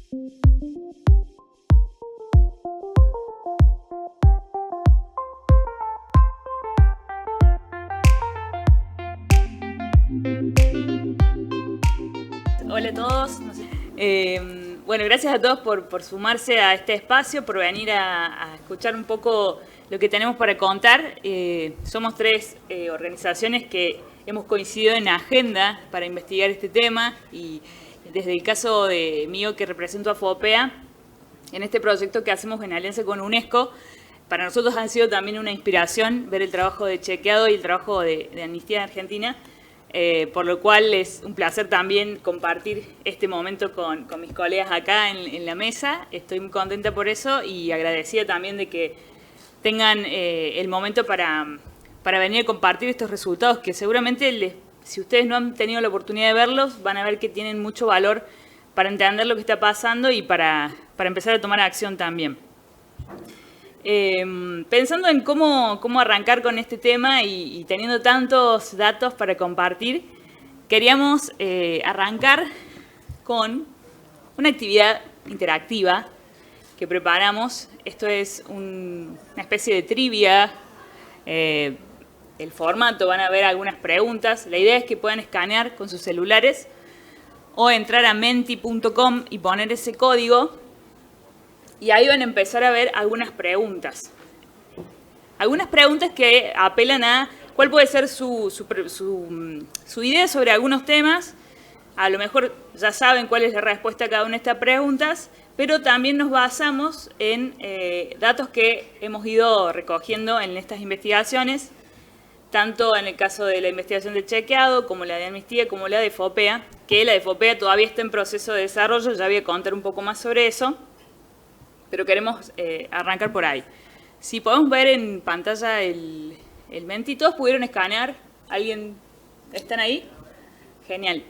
Hola a todos. Bueno, gracias a todos por sumarse a este espacio, por venir a escuchar un poco lo que tenemos para contar. Somos tres organizaciones que hemos coincidido en agenda para investigar este tema y desde el caso de mío que represento a FOPEA, en este proyecto que hacemos en alianza con UNESCO, para nosotros ha sido también una inspiración ver el trabajo de Chequeado y el trabajo de Amnistía Argentina, por lo cual es un placer también compartir este momento con mis colegas acá en la mesa. Estoy muy contenta por eso y agradecida también de que tengan el momento para venir a compartir estos resultados que seguramente, si ustedes no han tenido la oportunidad de verlos, van a ver que tienen mucho valor para entender lo que está pasando y para empezar a tomar acción también. Pensando en cómo arrancar con este tema y teniendo tantos datos para compartir, queríamos arrancar con una actividad interactiva que preparamos. Esto es una especie de trivia. El formato, van a ver algunas preguntas. La idea es que puedan escanear con sus celulares o entrar a menti.com y poner ese código. Y ahí van a empezar a ver algunas preguntas. Algunas preguntas que apelan a cuál puede ser su idea sobre algunos temas. A lo mejor ya saben cuál es la respuesta a cada una de estas preguntas, pero también nos basamos en datos que hemos ido recogiendo en estas investigaciones, tanto en el caso de la investigación de Chequeado, como la de Amnistía, como la de FOPEA, que la de FOPEA todavía está en proceso de desarrollo, ya voy a contar un poco más sobre eso. Pero queremos arrancar por ahí. Si podemos ver en pantalla el Menti, ¿todos pudieron escanear? ¿Alguien? ¿Están ahí? Genial.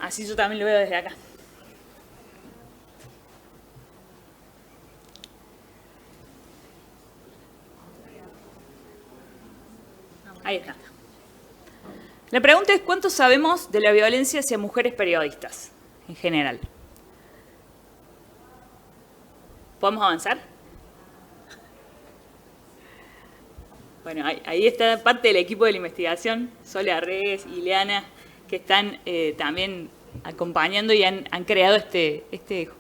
Así yo también lo veo desde acá. Ahí está. La pregunta es, ¿cuánto sabemos de la violencia hacia mujeres periodistas en general? ¿Podemos avanzar? Bueno, ahí está parte del equipo de la investigación, Sole Arregues y Ileana, que están también acompañando y han creado este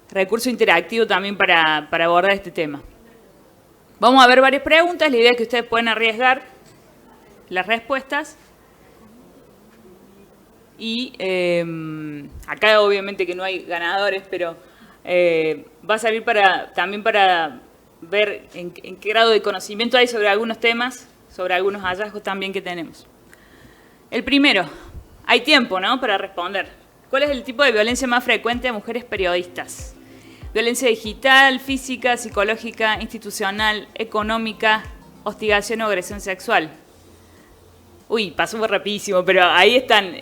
recurso interactivo también para abordar este tema. Vamos a ver varias preguntas, la idea es que ustedes puedan arriesgar las respuestas. Y acá obviamente que no hay ganadores, pero va a servir también para ver en qué grado de conocimiento hay sobre algunos temas, sobre algunos hallazgos también que tenemos. El primero, hay tiempo, ¿no?, para responder. ¿Cuál es el tipo de violencia más frecuente a mujeres periodistas? Violencia digital, física, psicológica, institucional, económica, hostigación o agresión sexual. Uy, pasó muy rapidísimo, pero ahí están.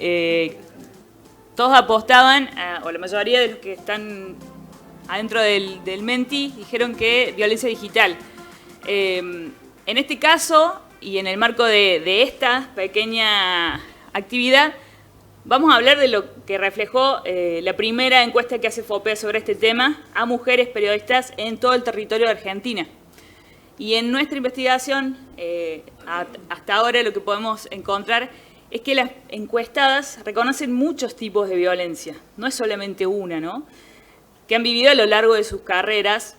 Todos apostaban, o la mayoría de los que están adentro del Menti, dijeron que violencia digital. En este caso, y en el marco de esta pequeña actividad, vamos a hablar de lo que reflejó la primera encuesta que hace FOPEA sobre este tema a mujeres periodistas en todo el territorio de Argentina. Y en nuestra investigación, hasta ahora lo que podemos encontrar es que las encuestadas reconocen muchos tipos de violencia, no es solamente una, ¿no?, que han vivido a lo largo de sus carreras.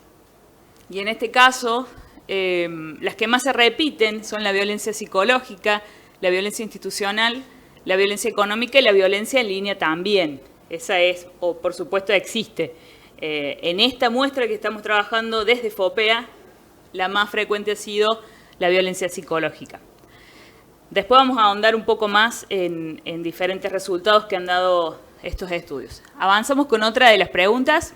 Y en este caso, las que más se repiten son la violencia psicológica, la violencia institucional, la violencia económica y la violencia en línea también. Esa es, o por supuesto existe. En esta muestra que estamos trabajando desde FOPEA, la más frecuente ha sido la violencia psicológica. Después vamos a ahondar un poco más en diferentes resultados que han dado estos estudios. Avanzamos con otra de las preguntas.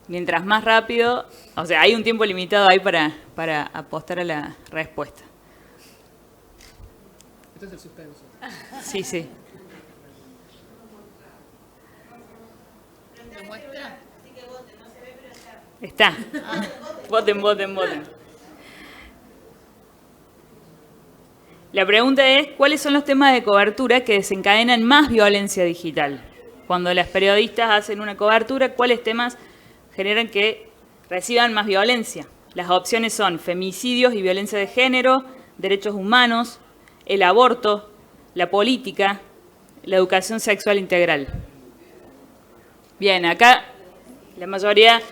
Mientras más rápido, o sea, hay un tiempo limitado ahí para apostar a la respuesta. Este es el suspenso. Sí, sí. ¿Lo muestra? Está. Voten. La pregunta es, ¿cuáles son los temas de cobertura que desencadenan más violencia digital? Cuando las periodistas hacen una cobertura, ¿cuáles temas generan que reciban más violencia? Las opciones son femicidios y violencia de género, derechos humanos, el aborto, la política, la educación sexual integral. Bien, acá la mayoría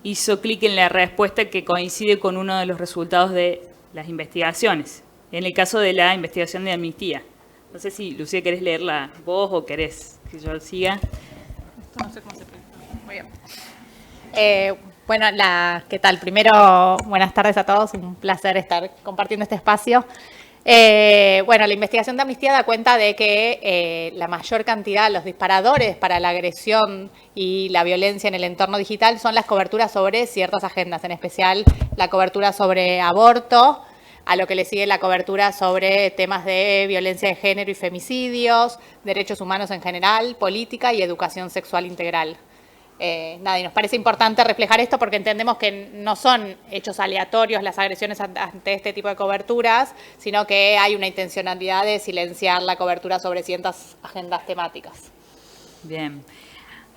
hizo clic en la respuesta que coincide con uno de los resultados de las investigaciones, en el caso de la investigación de Amnistía. No sé si, Lucía, querés leerla vos o querés que yo siga. Esto no sé cómo se explica. Muy bien. Bueno, ¿qué tal? Primero, buenas tardes a todos. Un placer estar compartiendo este espacio. Bueno, la investigación de Amnistía da cuenta de que la mayor cantidad, los disparadores para la agresión y la violencia en el entorno digital son las coberturas sobre ciertas agendas, en especial la cobertura sobre aborto, a lo que le sigue la cobertura sobre temas de violencia de género y femicidios, derechos humanos en general, política y educación sexual integral. Y nos parece importante reflejar esto porque entendemos que no son hechos aleatorios las agresiones ante este tipo de coberturas, sino que hay una intencionalidad de silenciar la cobertura sobre ciertas agendas temáticas. Bien,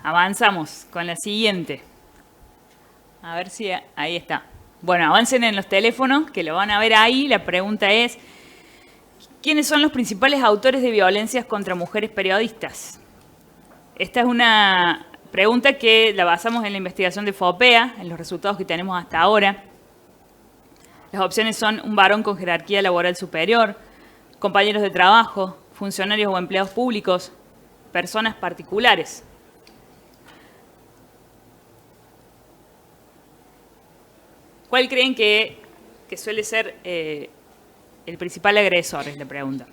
avanzamos con la siguiente. A ver si ahí está. Bueno, avancen en los teléfonos, que lo van a ver ahí. La pregunta es, ¿quiénes son los principales autores de violencias contra mujeres periodistas? Esta es una pregunta que la basamos en la investigación de FOPEA, en los resultados que tenemos hasta ahora. Las opciones son un varón con jerarquía laboral superior, compañeros de trabajo, funcionarios o empleados públicos, personas particulares. ¿Cuál creen que suele ser el principal agresor? Es la pregunta.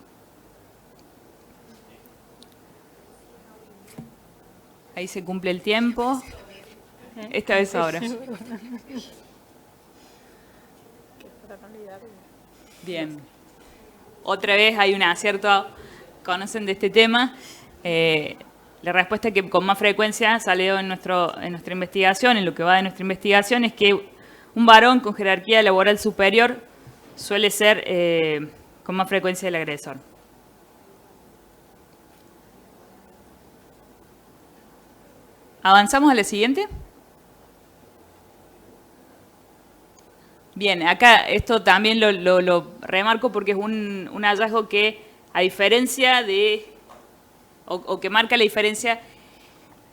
Ahí se cumple el tiempo. Esta vez ahora. Bien. Otra vez hay un acierto. ¿Conocen de este tema? La respuesta que con más frecuencia salió en nuestra investigación, en lo que va de nuestra investigación, es que un varón con jerarquía laboral superior suele ser con más frecuencia el agresor. ¿Avanzamos a la siguiente? Bien, acá esto también lo remarco porque es un hallazgo que, a diferencia de, o que marca la diferencia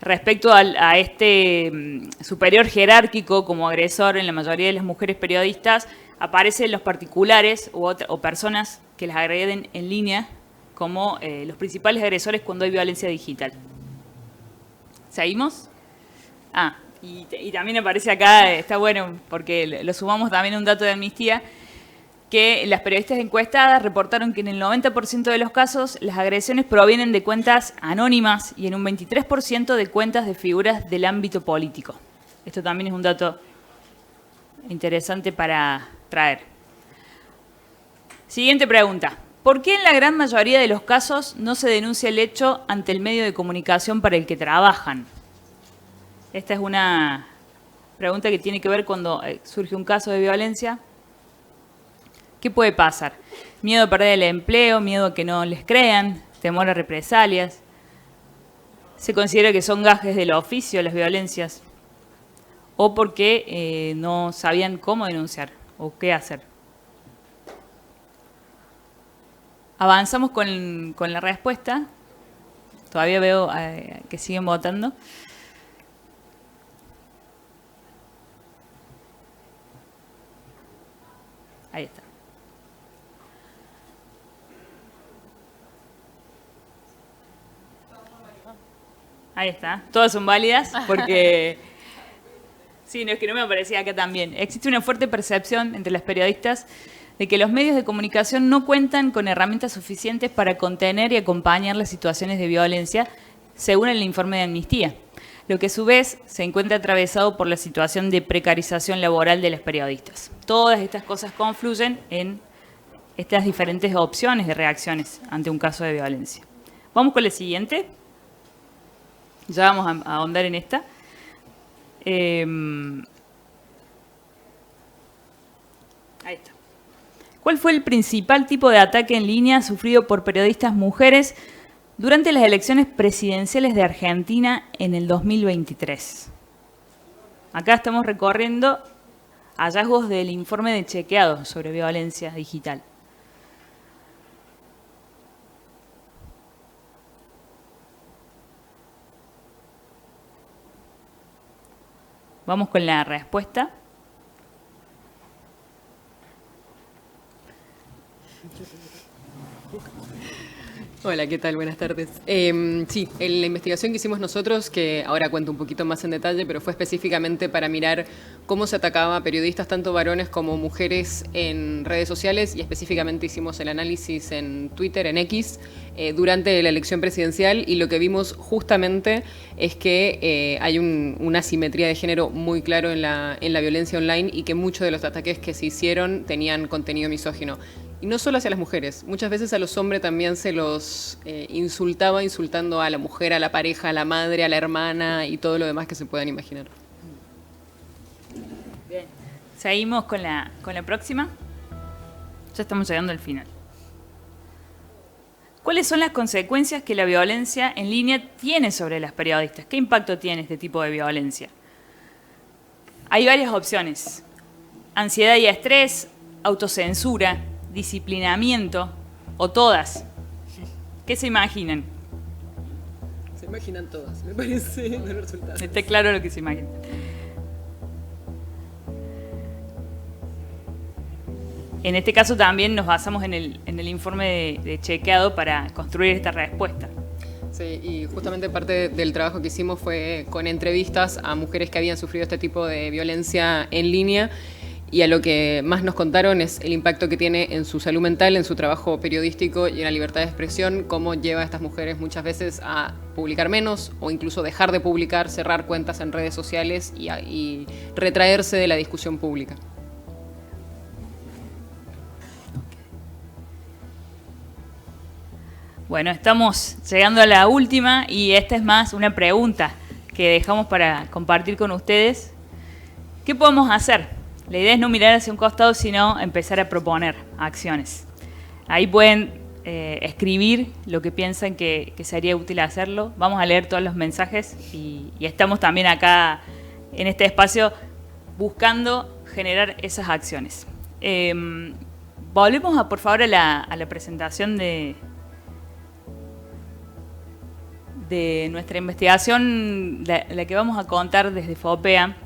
respecto a este superior jerárquico como agresor en la mayoría de las mujeres periodistas, aparecen los particulares o personas que las agreden en línea como los principales agresores cuando hay violencia digital. ¿Seguimos? Y también aparece acá, está bueno porque lo sumamos también a un dato de Amnistía, que las periodistas encuestadas reportaron que en el 90% de los casos las agresiones provienen de cuentas anónimas y en un 23% de cuentas de figuras del ámbito político. Esto también es un dato interesante para traer. Siguiente pregunta. ¿Por qué en la gran mayoría de los casos no se denuncia el hecho ante el medio de comunicación para el que trabajan? Esta es una pregunta que tiene que ver cuando surge un caso de violencia. ¿Qué puede pasar? Miedo a perder el empleo, miedo a que no les crean, temor a represalias. Se considera que son gajes del oficio las violencias. O porque no sabían cómo denunciar o qué hacer. Avanzamos con la respuesta. Todavía veo que siguen votando. Ahí está. Ahí está. Todas son válidas porque... Sí, no, es que no me aparecía acá también. Existe una fuerte percepción entre las periodistas de que los medios de comunicación no cuentan con herramientas suficientes para contener y acompañar las situaciones de violencia, según el informe de Amnistía, lo que a su vez se encuentra atravesado por la situación de precarización laboral de las periodistas. Todas estas cosas confluyen en estas diferentes opciones de reacciones ante un caso de violencia. Vamos con la siguiente. Ya vamos a ahondar en esta. Ahí está. ¿Cuál fue el principal tipo de ataque en línea sufrido por periodistas mujeres durante las elecciones presidenciales de Argentina en el 2023? Acá estamos recorriendo hallazgos del informe de chequeado sobre violencia digital. Vamos con la respuesta. Hola, ¿qué tal? Buenas tardes. Sí, en la investigación que hicimos nosotros, que ahora cuento un poquito más en detalle, pero fue específicamente para mirar cómo se atacaba a periodistas, tanto varones como mujeres, en redes sociales, y específicamente hicimos el análisis en Twitter, en X, durante la elección presidencial, y lo que vimos justamente es que hay una asimetría de género muy claro en la violencia online, y que muchos de los ataques que se hicieron tenían contenido misógino. Y no solo hacia las mujeres, muchas veces a los hombres también se los insultaba, insultando a la mujer, a la pareja, a la madre, a la hermana y todo lo demás que se puedan imaginar. Bien. Seguimos con la próxima. Ya estamos llegando al final. ¿Cuáles son las consecuencias que la violencia en línea tiene sobre las periodistas? ¿Qué impacto tiene este tipo de violencia? Hay varias opciones. Ansiedad y estrés, autocensura, disciplinamiento o todas. ¿Qué se imaginan? Se imaginan todas, me parece, los resultados. Está claro lo que se imaginan. En este caso también nos basamos en el informe de chequeado para construir esta respuesta. Sí, y justamente parte del trabajo que hicimos fue con entrevistas a mujeres que habían sufrido este tipo de violencia en línea, y a lo que más nos contaron es el impacto que tiene en su salud mental, en su trabajo periodístico y en la libertad de expresión, cómo lleva a estas mujeres muchas veces a publicar menos o incluso dejar de publicar, cerrar cuentas en redes sociales y retraerse de la discusión pública. Bueno, estamos llegando a la última y esta es más una pregunta que dejamos para compartir con ustedes. ¿Qué podemos hacer? La idea es no mirar hacia un costado, sino empezar a proponer acciones. Ahí pueden escribir lo que piensan que sería útil hacerlo. Vamos a leer todos los mensajes y estamos también acá en este espacio buscando generar esas acciones. Volvemos por favor a la presentación de nuestra investigación, la que vamos a contar desde FOPEA.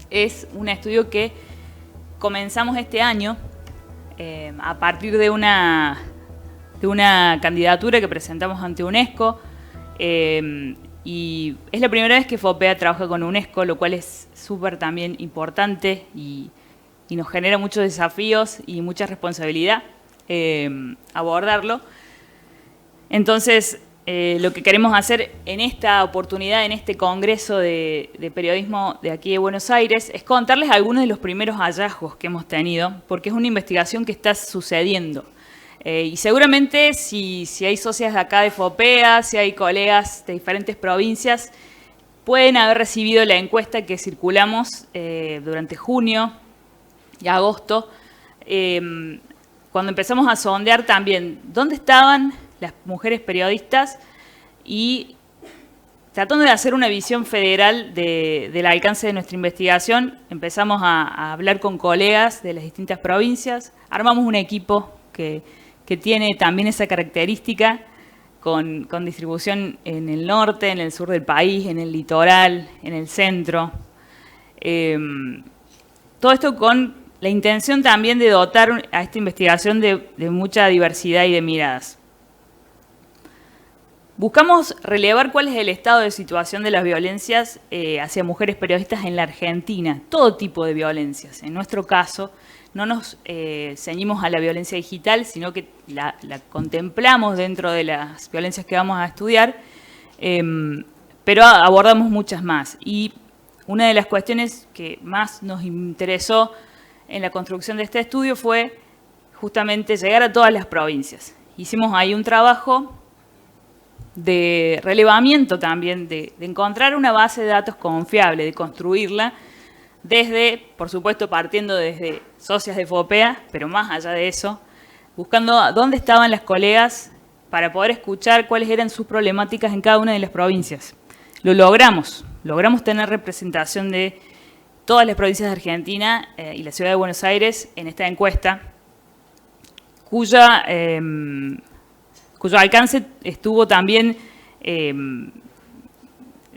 Es un estudio que comenzamos este año a partir de una candidatura que presentamos ante UNESCO, y es la primera vez que FOPEA trabaja con UNESCO, lo cual es súper también importante y nos genera muchos desafíos y mucha responsabilidad abordarlo. Entonces, lo que queremos hacer en esta oportunidad, en este congreso de periodismo de aquí de Buenos Aires, es contarles algunos de los primeros hallazgos que hemos tenido, porque es una investigación que está sucediendo. Y seguramente si hay socias de acá de FOPEA, si hay colegas de diferentes provincias, pueden haber recibido la encuesta que circulamos durante junio y agosto, cuando empezamos a sondear también dónde estaban las mujeres periodistas y tratando de hacer una visión federal del alcance de nuestra investigación. Empezamos a hablar con colegas de las distintas provincias, armamos un equipo que tiene también esa característica con distribución en el norte, en el sur del país, en el litoral, en el centro. Todo esto con la intención también de dotar a esta investigación de mucha diversidad y de miradas. Buscamos relevar cuál es el estado de situación de las violencias hacia mujeres periodistas en la Argentina, todo tipo de violencias. En nuestro caso, no nos ceñimos a la violencia digital, sino que la contemplamos dentro de las violencias que vamos a estudiar, pero abordamos muchas más. Y una de las cuestiones que más nos interesó en la construcción de este estudio fue justamente llegar a todas las provincias. Hicimos ahí un trabajo de relevamiento también, de encontrar una base de datos confiable, de construirla desde, por supuesto, partiendo desde socias de FOPEA, pero más allá de eso, buscando dónde estaban las colegas para poder escuchar cuáles eran sus problemáticas en cada una de las provincias. Lo logramos tener representación de todas las provincias de Argentina y la ciudad de Buenos Aires en esta encuesta, cuyo alcance estuvo también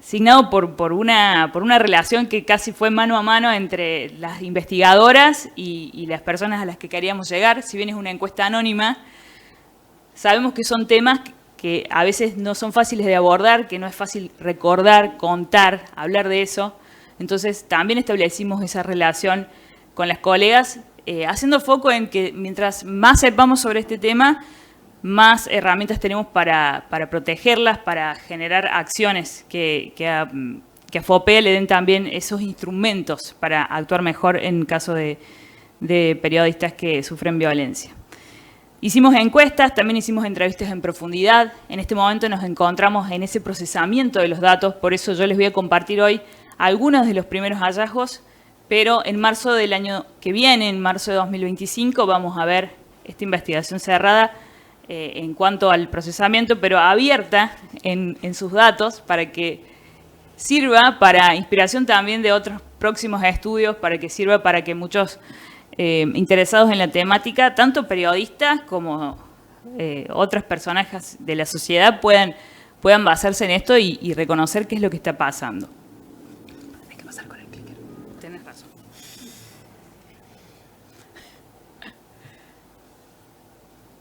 signado por una relación que casi fue mano a mano entre las investigadoras y las personas a las que queríamos llegar. Si bien es una encuesta anónima, sabemos que son temas que a veces no son fáciles de abordar, que no es fácil recordar, contar, hablar de eso. Entonces también establecimos esa relación con las colegas, haciendo foco en que mientras más sepamos sobre este tema, más herramientas tenemos para protegerlas, para generar acciones que a FOPEA le den también esos instrumentos para actuar mejor en caso de periodistas que sufren violencia. Hicimos encuestas, también hicimos entrevistas en profundidad. En este momento nos encontramos en ese procesamiento de los datos, por eso yo les voy a compartir hoy algunos de los primeros hallazgos, pero en marzo del año que viene, en marzo de 2025, vamos a ver esta investigación cerrada en cuanto al procesamiento, pero abierta en sus datos para que sirva para inspiración también de otros próximos estudios, para que sirva para que muchos interesados en la temática, tanto periodistas como otras personajes de la sociedad puedan basarse en esto y reconocer qué es lo que está pasando. Hay que pasar con el clicker. Tenés razón.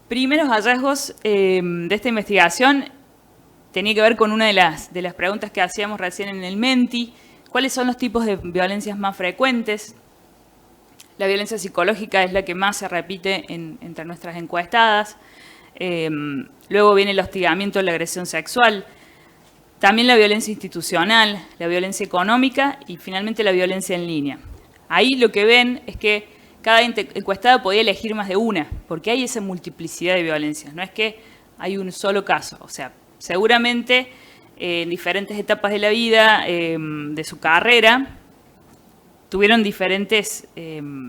Primeros hallazgos de esta investigación tenía que ver con una de las preguntas que hacíamos recién en el Menti. ¿Cuáles son los tipos de violencias más frecuentes? La violencia psicológica es la que más se repite entre nuestras encuestadas. Luego viene el hostigamiento, la agresión sexual. También la violencia institucional, la violencia económica y finalmente la violencia en línea. Ahí lo que ven es que cada encuestada podía elegir más de una, porque hay esa multiplicidad de violencias. No es que hay un solo caso. O sea, seguramente en diferentes etapas de la vida, de su carrera, tuvieron diferentes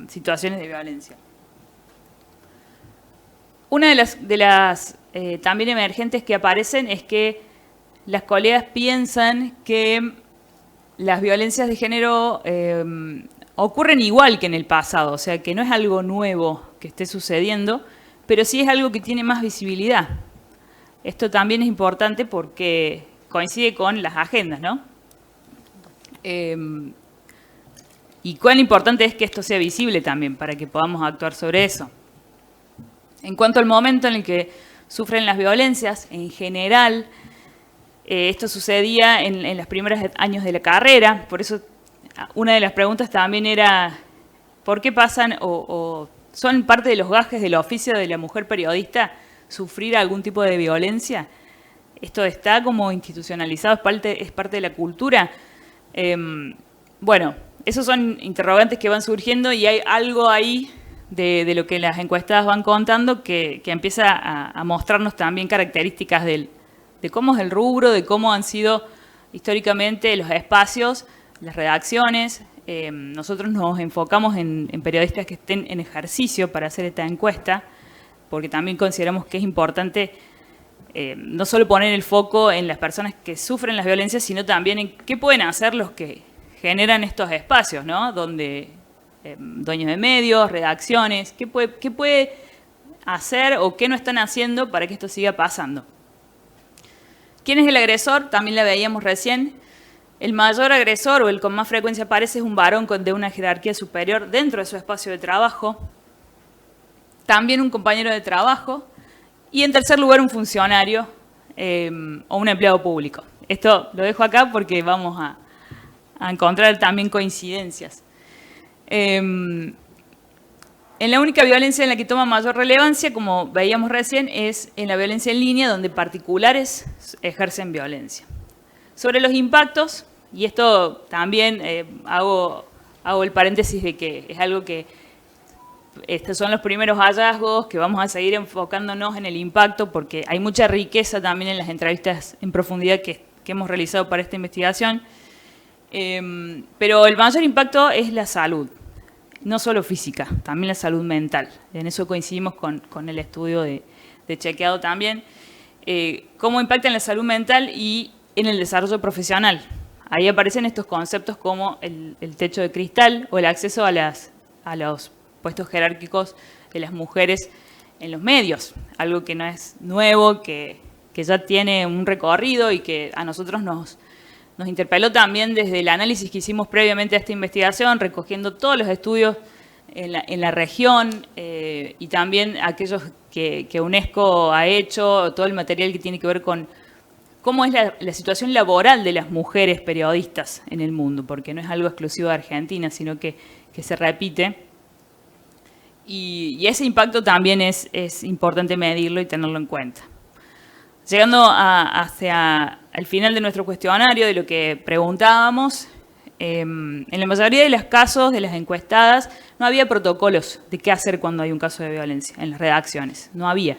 situaciones de violencia. Una de las también emergentes que aparecen es que las colegas piensan que las violencias de género ocurren igual que en el pasado, o sea, que no es algo nuevo que esté sucediendo, pero sí es algo que tiene más visibilidad. Esto también es importante porque coincide con las agendas, ¿no? Y cuán importante es que esto sea visible también para que podamos actuar sobre eso. En cuanto al momento en el que sufren las violencias, en general, esto sucedía en los primeros años de la carrera, por eso una de las preguntas también era ¿por qué pasan o son parte de los gajes del oficio de la mujer periodista sufrir algún tipo de violencia? ¿Esto está como institucionalizado, es parte de la cultura? Bueno, esos son interrogantes que van surgiendo y hay algo ahí de lo que las encuestadas van contando que empieza a mostrarnos también características de cómo es el rubro, de cómo han sido históricamente los espacios, las redacciones. Nosotros nos enfocamos en periodistas que estén en ejercicio para hacer esta encuesta, porque también consideramos que es importante no solo poner el foco en las personas que sufren las violencias, sino también en qué pueden hacer los que generan estos espacios, ¿no? Donde dueños de medios, redacciones, ¿qué puede hacer o qué no están haciendo para que esto siga pasando? ¿Quién es el agresor? También la veíamos recién. El mayor agresor o el con más frecuencia aparece es un varón de una jerarquía superior dentro de su espacio de trabajo. También un compañero de trabajo. Y en tercer lugar un funcionario o un empleado público. Esto lo dejo acá porque vamos a encontrar también coincidencias. En la única violencia en la que toma mayor relevancia, como veíamos recién, es en la violencia en línea, donde particulares ejercen violencia. Sobre los impactos, y esto también hago el paréntesis de que es algo que estos son los primeros hallazgos, que vamos a seguir enfocándonos en el impacto, porque hay mucha riqueza también en las entrevistas en profundidad que hemos realizado para esta investigación. Pero el mayor impacto es la salud, no solo física, también la salud mental. En eso coincidimos con el estudio de Chequeado también. Cómo impacta en la salud mental y en el desarrollo profesional. Ahí aparecen estos conceptos como el techo de cristal o el acceso a los puestos jerárquicos de las mujeres en los medios. Algo que no es nuevo, que ya tiene un recorrido y que a nosotros nos interpeló también desde el análisis que hicimos previamente a esta investigación, recogiendo todos los estudios en la región y también aquellos que UNESCO ha hecho, todo el material que tiene que ver con cómo es la situación laboral de las mujeres periodistas en el mundo, porque no es algo exclusivo de Argentina, sino que se repite. Y ese impacto también es importante medirlo y tenerlo en cuenta. Llegando hacia el final de nuestro cuestionario, de lo que preguntábamos, en la mayoría de los casos de las encuestadas no había protocolos de qué hacer cuando hay un caso de violencia en las redacciones, no había.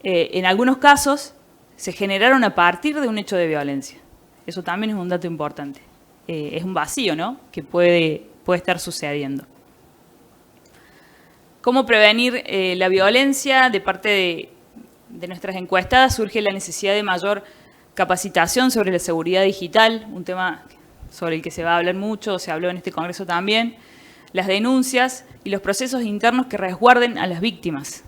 En algunos casos se generaron a partir de un hecho de violencia. Eso también es un dato importante. Es un vacío, ¿no?, que puede estar sucediendo. ¿Cómo prevenir la violencia? De parte de nuestras encuestadas surge la necesidad de mayor capacitación sobre la seguridad digital, un tema sobre el que se va a hablar mucho, se habló en este congreso también, las denuncias y los procesos internos que resguarden a las víctimas.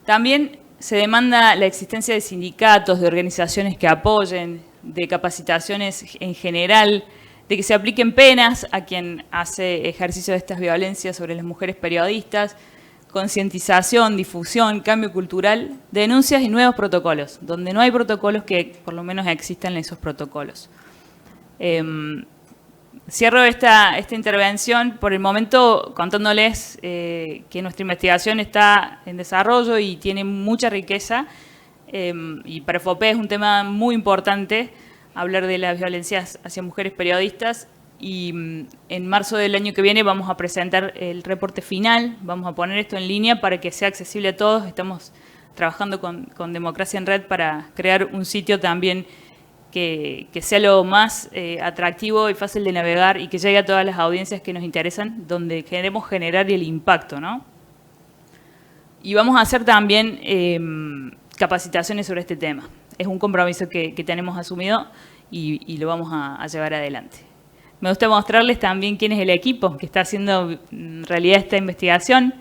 También se demanda la existencia de sindicatos, de organizaciones que apoyen, de capacitaciones en general, de que se apliquen penas a quien hace ejercicio de estas violencias sobre las mujeres periodistas, concientización, difusión, cambio cultural, denuncias y nuevos protocolos. Donde no hay protocolos, que por lo menos existan esos protocolos. Cierro esta intervención por el momento contándoles que nuestra investigación está en desarrollo y tiene mucha riqueza. Y para FOPE es un tema muy importante hablar de las violencias hacia mujeres periodistas. Y en marzo del año que viene vamos a presentar el reporte final, vamos a poner esto en línea para que sea accesible a todos. Estamos trabajando con Democracia en Red para crear un sitio también que sea lo más atractivo y fácil de navegar y que llegue a todas las audiencias que nos interesan, donde queremos generar el impacto, ¿no? Y vamos a hacer también capacitaciones sobre este tema. Es un compromiso que tenemos asumido y lo vamos a llevar adelante. Me gusta mostrarles también quién es el equipo que está haciendo realidad esta investigación.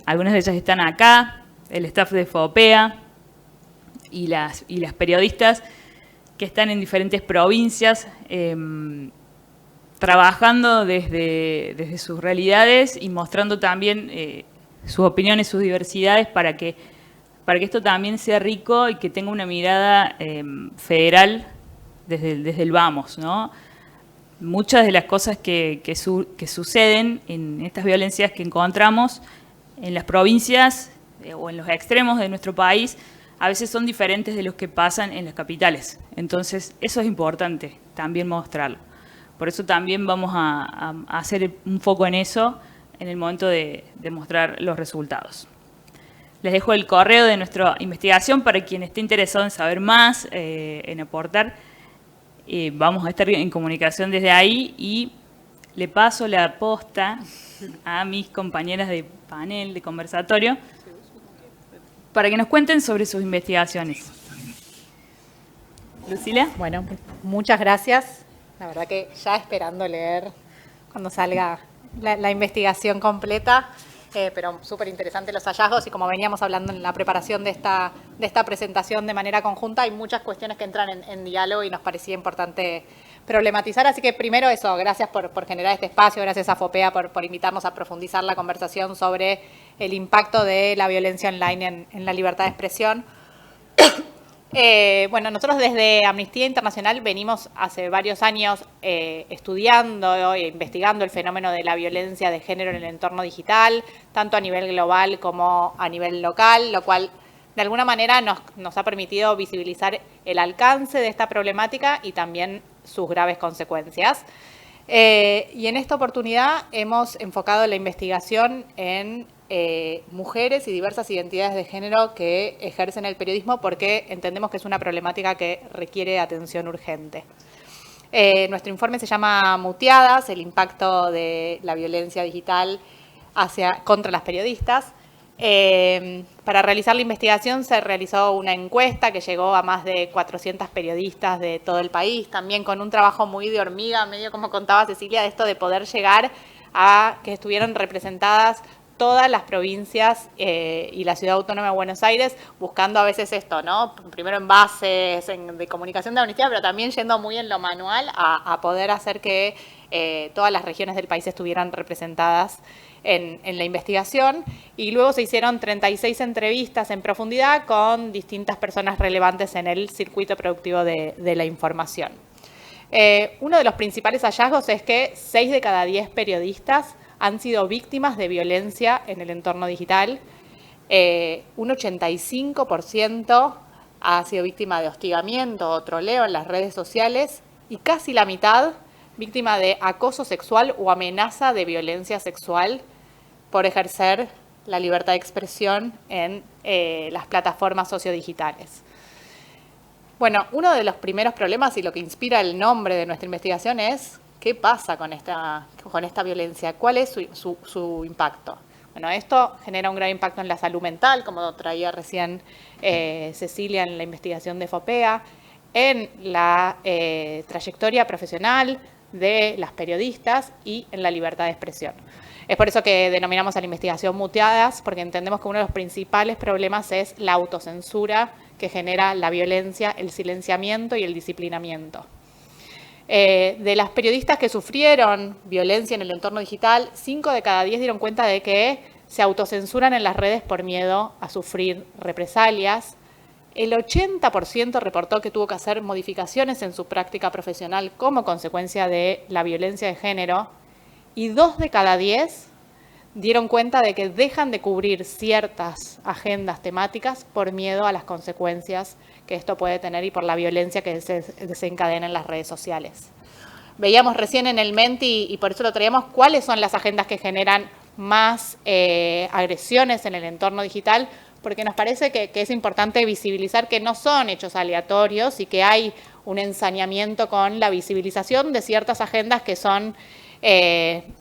Algunas de ellas están acá, el staff de FOPEA y las periodistas que están en diferentes provincias trabajando desde sus realidades y mostrando también sus opiniones, sus diversidades para que esto también sea rico y que tenga una mirada federal desde el vamos, ¿no? Muchas de las cosas que suceden en estas violencias que encontramos en las provincias o en los extremos de nuestro país a veces son diferentes de los que pasan en las capitales. Entonces, eso es importante también mostrarlo. Por eso también vamos a hacer un foco en eso en el momento de mostrar los resultados. Les dejo el correo de nuestra investigación para quien esté interesado en saber más, en aportar. Vamos a estar en comunicación desde ahí y le paso la posta a mis compañeras de panel, de conversatorio, para que nos cuenten sobre sus investigaciones. Lucila. Bueno, muchas gracias. La verdad que ya esperando leer cuando salga la investigación completa, pero súper interesante los hallazgos y como veníamos hablando en la preparación de esta presentación de manera conjunta, hay muchas cuestiones que entran en diálogo y nos parecía importante problematizar. Así que primero eso, gracias por generar este espacio, gracias a FOPEA por invitarnos a profundizar la conversación sobre el impacto de la violencia online en la libertad de expresión. Bueno, nosotros desde Amnistía Internacional venimos hace varios años estudiando e investigando el fenómeno de la violencia de género en el entorno digital, tanto a nivel global como a nivel local, lo cual de alguna manera nos ha permitido visibilizar el alcance de esta problemática y también sus graves consecuencias. Y en esta oportunidad hemos enfocado la investigación en mujeres y diversas identidades de género que ejercen el periodismo porque entendemos que es una problemática que requiere atención urgente. Nuestro informe se llama Muteadas, el impacto de la violencia digital contra las periodistas. Para realizar la investigación se realizó una encuesta que llegó a más de 400 periodistas de todo el país, también con un trabajo muy de hormiga, medio como contaba Cecilia, de esto de poder llegar a que estuvieran representadas todas las provincias y la Ciudad Autónoma de Buenos Aires, buscando a veces esto, ¿no? Primero en bases de comunicación de Amnistía, pero también yendo muy en lo manual a poder hacer que todas las regiones del país estuvieran representadas en la investigación, y luego se hicieron 36 entrevistas en profundidad con distintas personas relevantes en el circuito productivo de la información. Uno de los principales hallazgos es que 6 de cada 10 periodistas han sido víctimas de violencia en el entorno digital. Un 85% ha sido víctima de hostigamiento o troleo en las redes sociales, y casi la mitad víctima de acoso sexual o amenaza de violencia sexual por ejercer la libertad de expresión en las plataformas sociodigitales. Bueno, uno de los primeros problemas y lo que inspira el nombre de nuestra investigación es qué pasa con esta violencia, cuál es su impacto. Bueno, esto genera un gran impacto en la salud mental, como traía recién Cecilia en la investigación de FOPEA, en la trayectoria profesional de las periodistas y en la libertad de expresión. Es por eso que denominamos a la investigación Muteadas, porque entendemos que uno de los principales problemas es la autocensura que genera la violencia, el silenciamiento y el disciplinamiento. De las periodistas que sufrieron violencia en el entorno digital, 5 de cada 10 dieron cuenta de que se autocensuran en las redes por miedo a sufrir represalias. El 80% reportó que tuvo que hacer modificaciones en su práctica profesional como consecuencia de la violencia de género, y 2 de cada 10 dieron cuenta de que dejan de cubrir ciertas agendas temáticas por miedo a las consecuencias que esto puede tener y por la violencia que se desencadena en las redes sociales. Veíamos recién en el Menti, y por eso lo traíamos, cuáles son las agendas que generan más agresiones en el entorno digital, porque nos parece que es importante visibilizar que no son hechos aleatorios y que hay un ensañamiento con la visibilización de ciertas agendas que son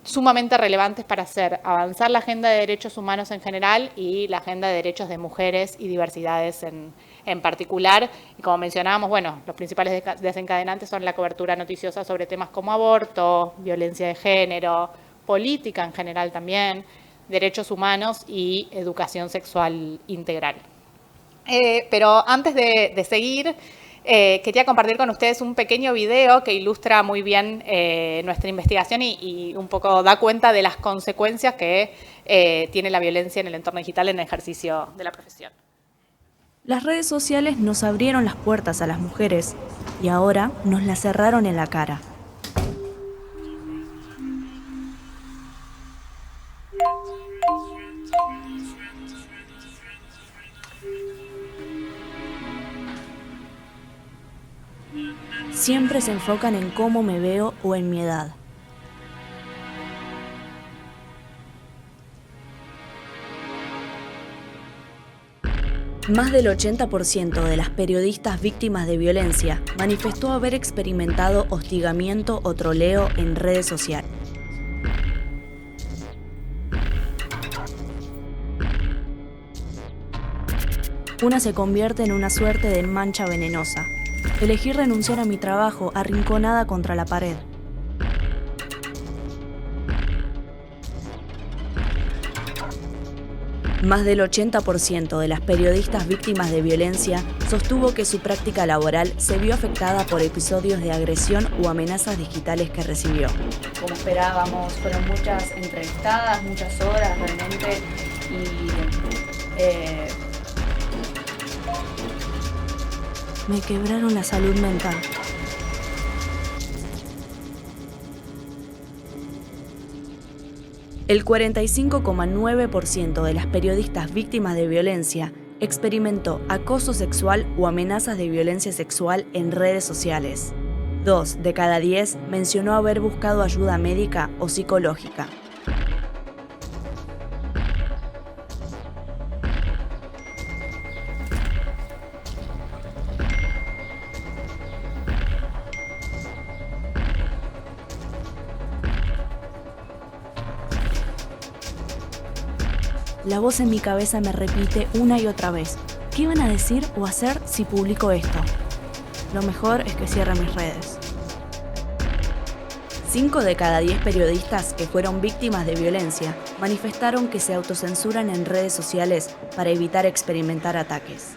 sumamente relevantes para hacer avanzar la agenda de derechos humanos en general y la agenda de derechos de mujeres y diversidades en particular. Y como mencionábamos, bueno, los principales desencadenantes son la cobertura noticiosa sobre temas como aborto, violencia de género, política en general también, derechos humanos y educación sexual integral. Pero antes de seguir, quería compartir con ustedes un pequeño video que ilustra muy bien nuestra investigación y un poco da cuenta de las consecuencias que tiene la violencia en el entorno digital en el ejercicio de la profesión. Las redes sociales nos abrieron las puertas a las mujeres y ahora nos las cerraron en la cara. Siempre se enfocan en cómo me veo o en mi edad. Más del 80% de las periodistas víctimas de violencia manifestó haber experimentado hostigamiento o troleo en redes sociales. Una se convierte en una suerte de mancha venenosa. Elegí renunciar a mi trabajo arrinconada contra la pared. Más del 80% de las periodistas víctimas de violencia sostuvo que su práctica laboral se vio afectada por episodios de agresión o amenazas digitales que recibió. Como esperábamos, fueron muchas entrevistadas, muchas horas realmente, me quebraron la salud mental. El 45,9% de las periodistas víctimas de violencia experimentó acoso sexual o amenazas de violencia sexual en redes sociales. 2 de cada 10 mencionó haber buscado ayuda médica o psicológica. La voz en mi cabeza me repite una y otra vez: ¿qué van a decir o hacer si publico esto? Lo mejor es que cierre mis redes. 5 de cada 10 periodistas que fueron víctimas de violencia manifestaron que se autocensuran en redes sociales para evitar experimentar ataques.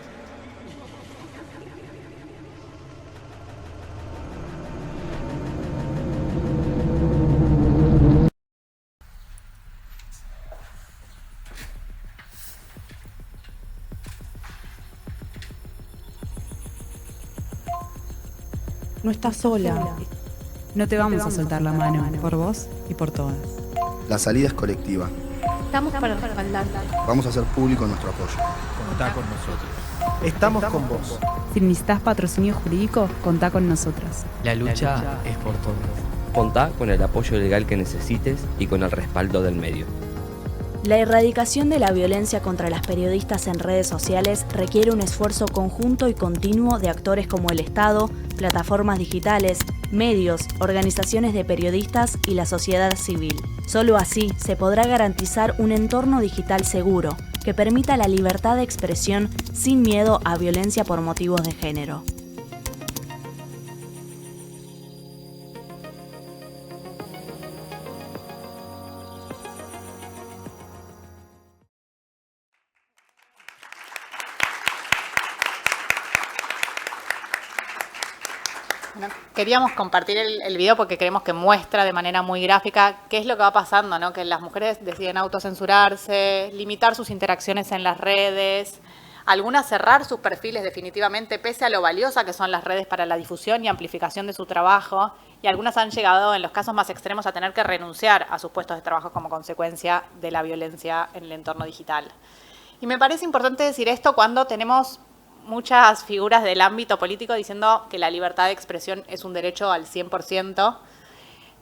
No estás sola. No te vamos a soltar la mano, por vos y por todas. La salida es colectiva. Estamos para respaldar. Vamos a hacer público nuestro apoyo. Contá con nosotros. Estamos con vos. Si necesitas patrocinio jurídico, contá con nosotras. La lucha es por todos. Contá con el apoyo legal que necesites y con el respaldo del medio. La erradicación de la violencia contra las periodistas en redes sociales requiere un esfuerzo conjunto y continuo de actores como el Estado, plataformas digitales, medios, organizaciones de periodistas y la sociedad civil. Solo así se podrá garantizar un entorno digital seguro que permita la libertad de expresión sin miedo a violencia por motivos de género. Bueno, queríamos compartir el video porque creemos que muestra de manera muy gráfica qué es lo que va pasando, ¿no? Que las mujeres deciden autocensurarse, limitar sus interacciones en las redes, algunas cerrar sus perfiles definitivamente, pese a lo valiosa que son las redes para la difusión y amplificación de su trabajo, y algunas han llegado, en los casos más extremos, a tener que renunciar a sus puestos de trabajo como consecuencia de la violencia en el entorno digital. Y me parece importante decir esto cuando tenemos muchas figuras del ámbito político diciendo que la libertad de expresión es un derecho al 100%,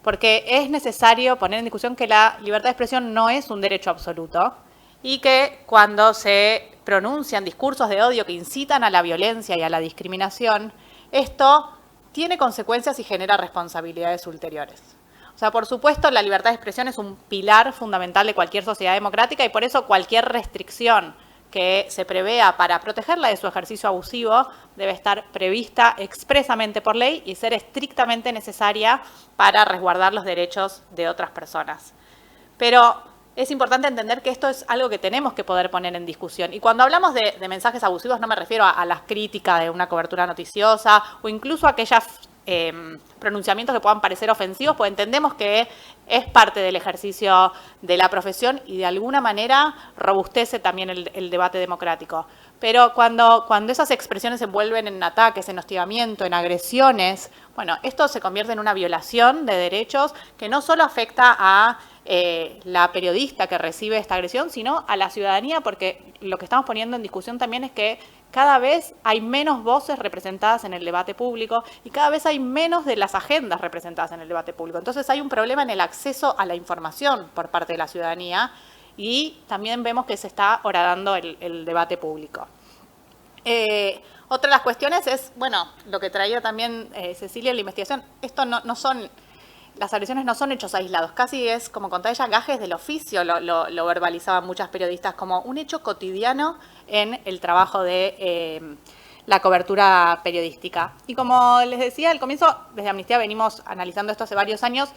porque es necesario poner en discusión que la libertad de expresión no es un derecho absoluto y que cuando se pronuncian discursos de odio que incitan a la violencia y a la discriminación, esto tiene consecuencias y genera responsabilidades ulteriores. O sea, por supuesto, la libertad de expresión es un pilar fundamental de cualquier sociedad democrática y por eso cualquier restricción que se prevea para protegerla de su ejercicio abusivo debe estar prevista expresamente por ley y ser estrictamente necesaria para resguardar los derechos de otras personas. Pero es importante entender que esto es algo que tenemos que poder poner en discusión. Y cuando hablamos de mensajes abusivos no me refiero a las críticas de una cobertura noticiosa o incluso a aquellos pronunciamientos que puedan parecer ofensivos, pues entendemos que es parte del ejercicio de la profesión y de alguna manera robustece también el debate democrático. Pero cuando esas expresiones se envuelven en ataques, en hostigamiento, en agresiones, bueno, esto se convierte en una violación de derechos que no solo afecta a la periodista que recibe esta agresión, sino a la ciudadanía, porque lo que estamos poniendo en discusión también es que cada vez hay menos voces representadas en el debate público y cada vez hay menos de las agendas representadas en el debate público. Entonces hay un problema en el acceso a la información por parte de la ciudadanía y también vemos que se está horadando el debate público. Otra de las cuestiones es, bueno, lo que traía también Cecilia en la investigación, esto no son... Las agresiones no son hechos aislados, casi es, como contaba ella, gajes del oficio, lo verbalizaban muchas periodistas como un hecho cotidiano en el trabajo de la cobertura periodística. Y como les decía al comienzo, desde Amnistía venimos analizando esto hace varios años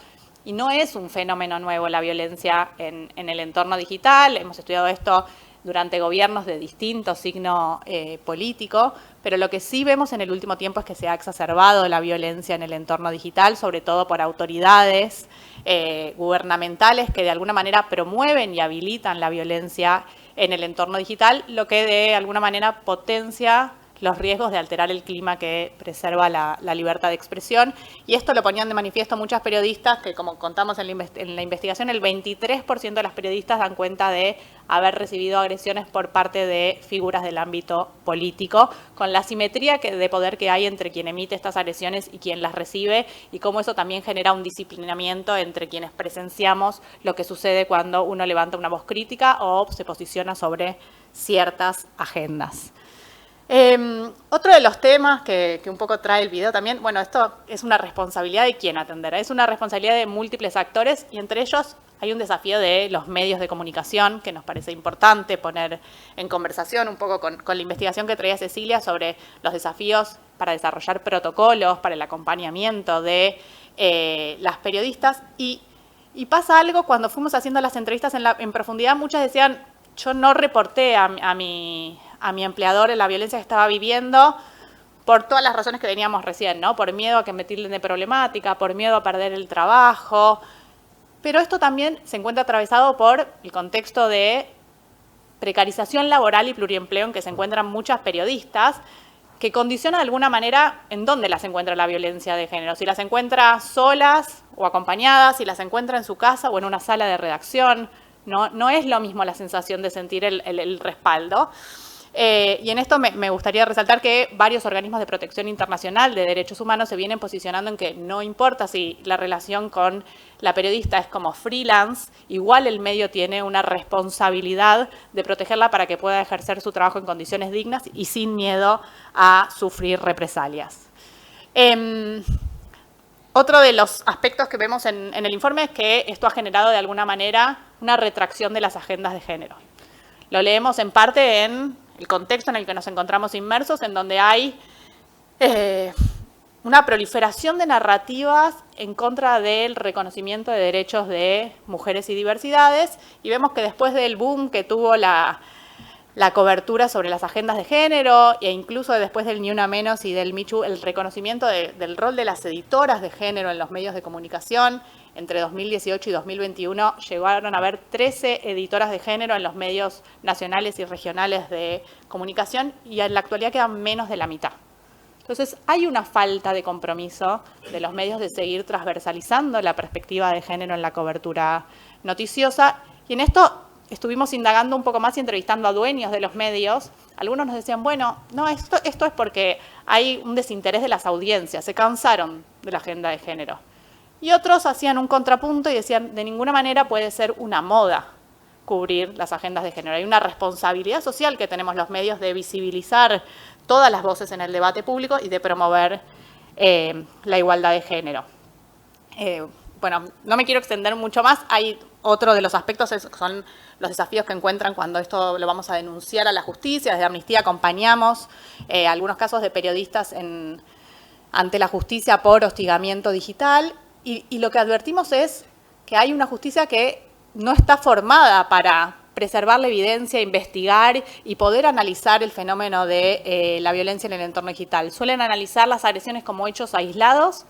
y no es un fenómeno nuevo la violencia en el entorno digital. Hemos estudiado esto durante gobiernos de distinto signo político, pero lo que sí vemos en el último tiempo es que se ha exacerbado la violencia en el entorno digital, sobre todo por autoridades gubernamentales que de alguna manera promueven y habilitan la violencia en el entorno digital, lo que de alguna manera potencia los riesgos de alterar el clima que preserva la libertad de expresión. Y esto lo ponían de manifiesto muchas periodistas que, como contamos en la investigación, el 23% de las periodistas dan cuenta de haber recibido agresiones por parte de figuras del ámbito político, con la asimetría de poder que hay entre quien emite estas agresiones y quien las recibe, y cómo eso también genera un disciplinamiento entre quienes presenciamos lo que sucede cuando uno levanta una voz crítica o se posiciona sobre ciertas agendas. Otro de los temas que un poco trae el video también, bueno, esto es una responsabilidad de quién atender, es una responsabilidad de múltiples actores y entre ellos hay un desafío de los medios de comunicación que nos parece importante poner en conversación un poco con la investigación que traía Cecilia sobre los desafíos para desarrollar protocolos, para el acompañamiento de las periodistas y pasa algo cuando fuimos haciendo las entrevistas en profundidad, muchas decían, yo no reporté a mi empleador en la violencia que estaba viviendo por todas las razones que teníamos recién, ¿no? Por miedo a que me tilden de problemática, por miedo a perder el trabajo. Pero esto también se encuentra atravesado por el contexto de precarización laboral y pluriempleo en que se encuentran muchas periodistas, que condiciona de alguna manera en dónde las encuentra la violencia de género. Si las encuentra solas o acompañadas, si las encuentra en su casa o en una sala de redacción. No es lo mismo la sensación de sentir el respaldo. Y en esto me gustaría resaltar que varios organismos de protección internacional de derechos humanos se vienen posicionando en que no importa si la relación con la periodista es como freelance, igual el medio tiene una responsabilidad de protegerla para que pueda ejercer su trabajo en condiciones dignas y sin miedo a sufrir represalias. Otro de los aspectos que vemos en el informe es que esto ha generado de alguna manera una retracción de las agendas de género. Lo leemos en parte en el contexto en el que nos encontramos inmersos, en donde hay una proliferación de narrativas en contra del reconocimiento de derechos de mujeres y diversidades, y vemos que después del boom que tuvo la cobertura sobre las agendas de género, e incluso después del Ni Una Menos y del Me Too, el reconocimiento del rol de las editoras de género en los medios de comunicación. Entre 2018 y 2021 llegaron a haber 13 editoras de género en los medios nacionales y regionales de comunicación y en la actualidad quedan menos de la mitad. Entonces hay una falta de compromiso de los medios de seguir transversalizando la perspectiva de género en la cobertura noticiosa y en esto estuvimos indagando un poco más y entrevistando a dueños de los medios. Algunos nos decían, bueno, no, esto es porque hay un desinterés de las audiencias, se cansaron de la agenda de género. Y otros hacían un contrapunto y decían, de ninguna manera puede ser una moda cubrir las agendas de género. Hay una responsabilidad social que tenemos los medios de visibilizar todas las voces en el debate público y de promover la igualdad de género. Bueno, no me quiero extender mucho más. Hay otro de los aspectos, son los desafíos que encuentran cuando esto lo vamos a denunciar a la justicia. Desde Amnistía acompañamos algunos casos de periodistas ante la justicia por hostigamiento digital. Y lo que advertimos es que hay una justicia que no está formada para preservar la evidencia, investigar y poder analizar el fenómeno de la violencia en el entorno digital. Suelen analizar las agresiones como hechos aislados,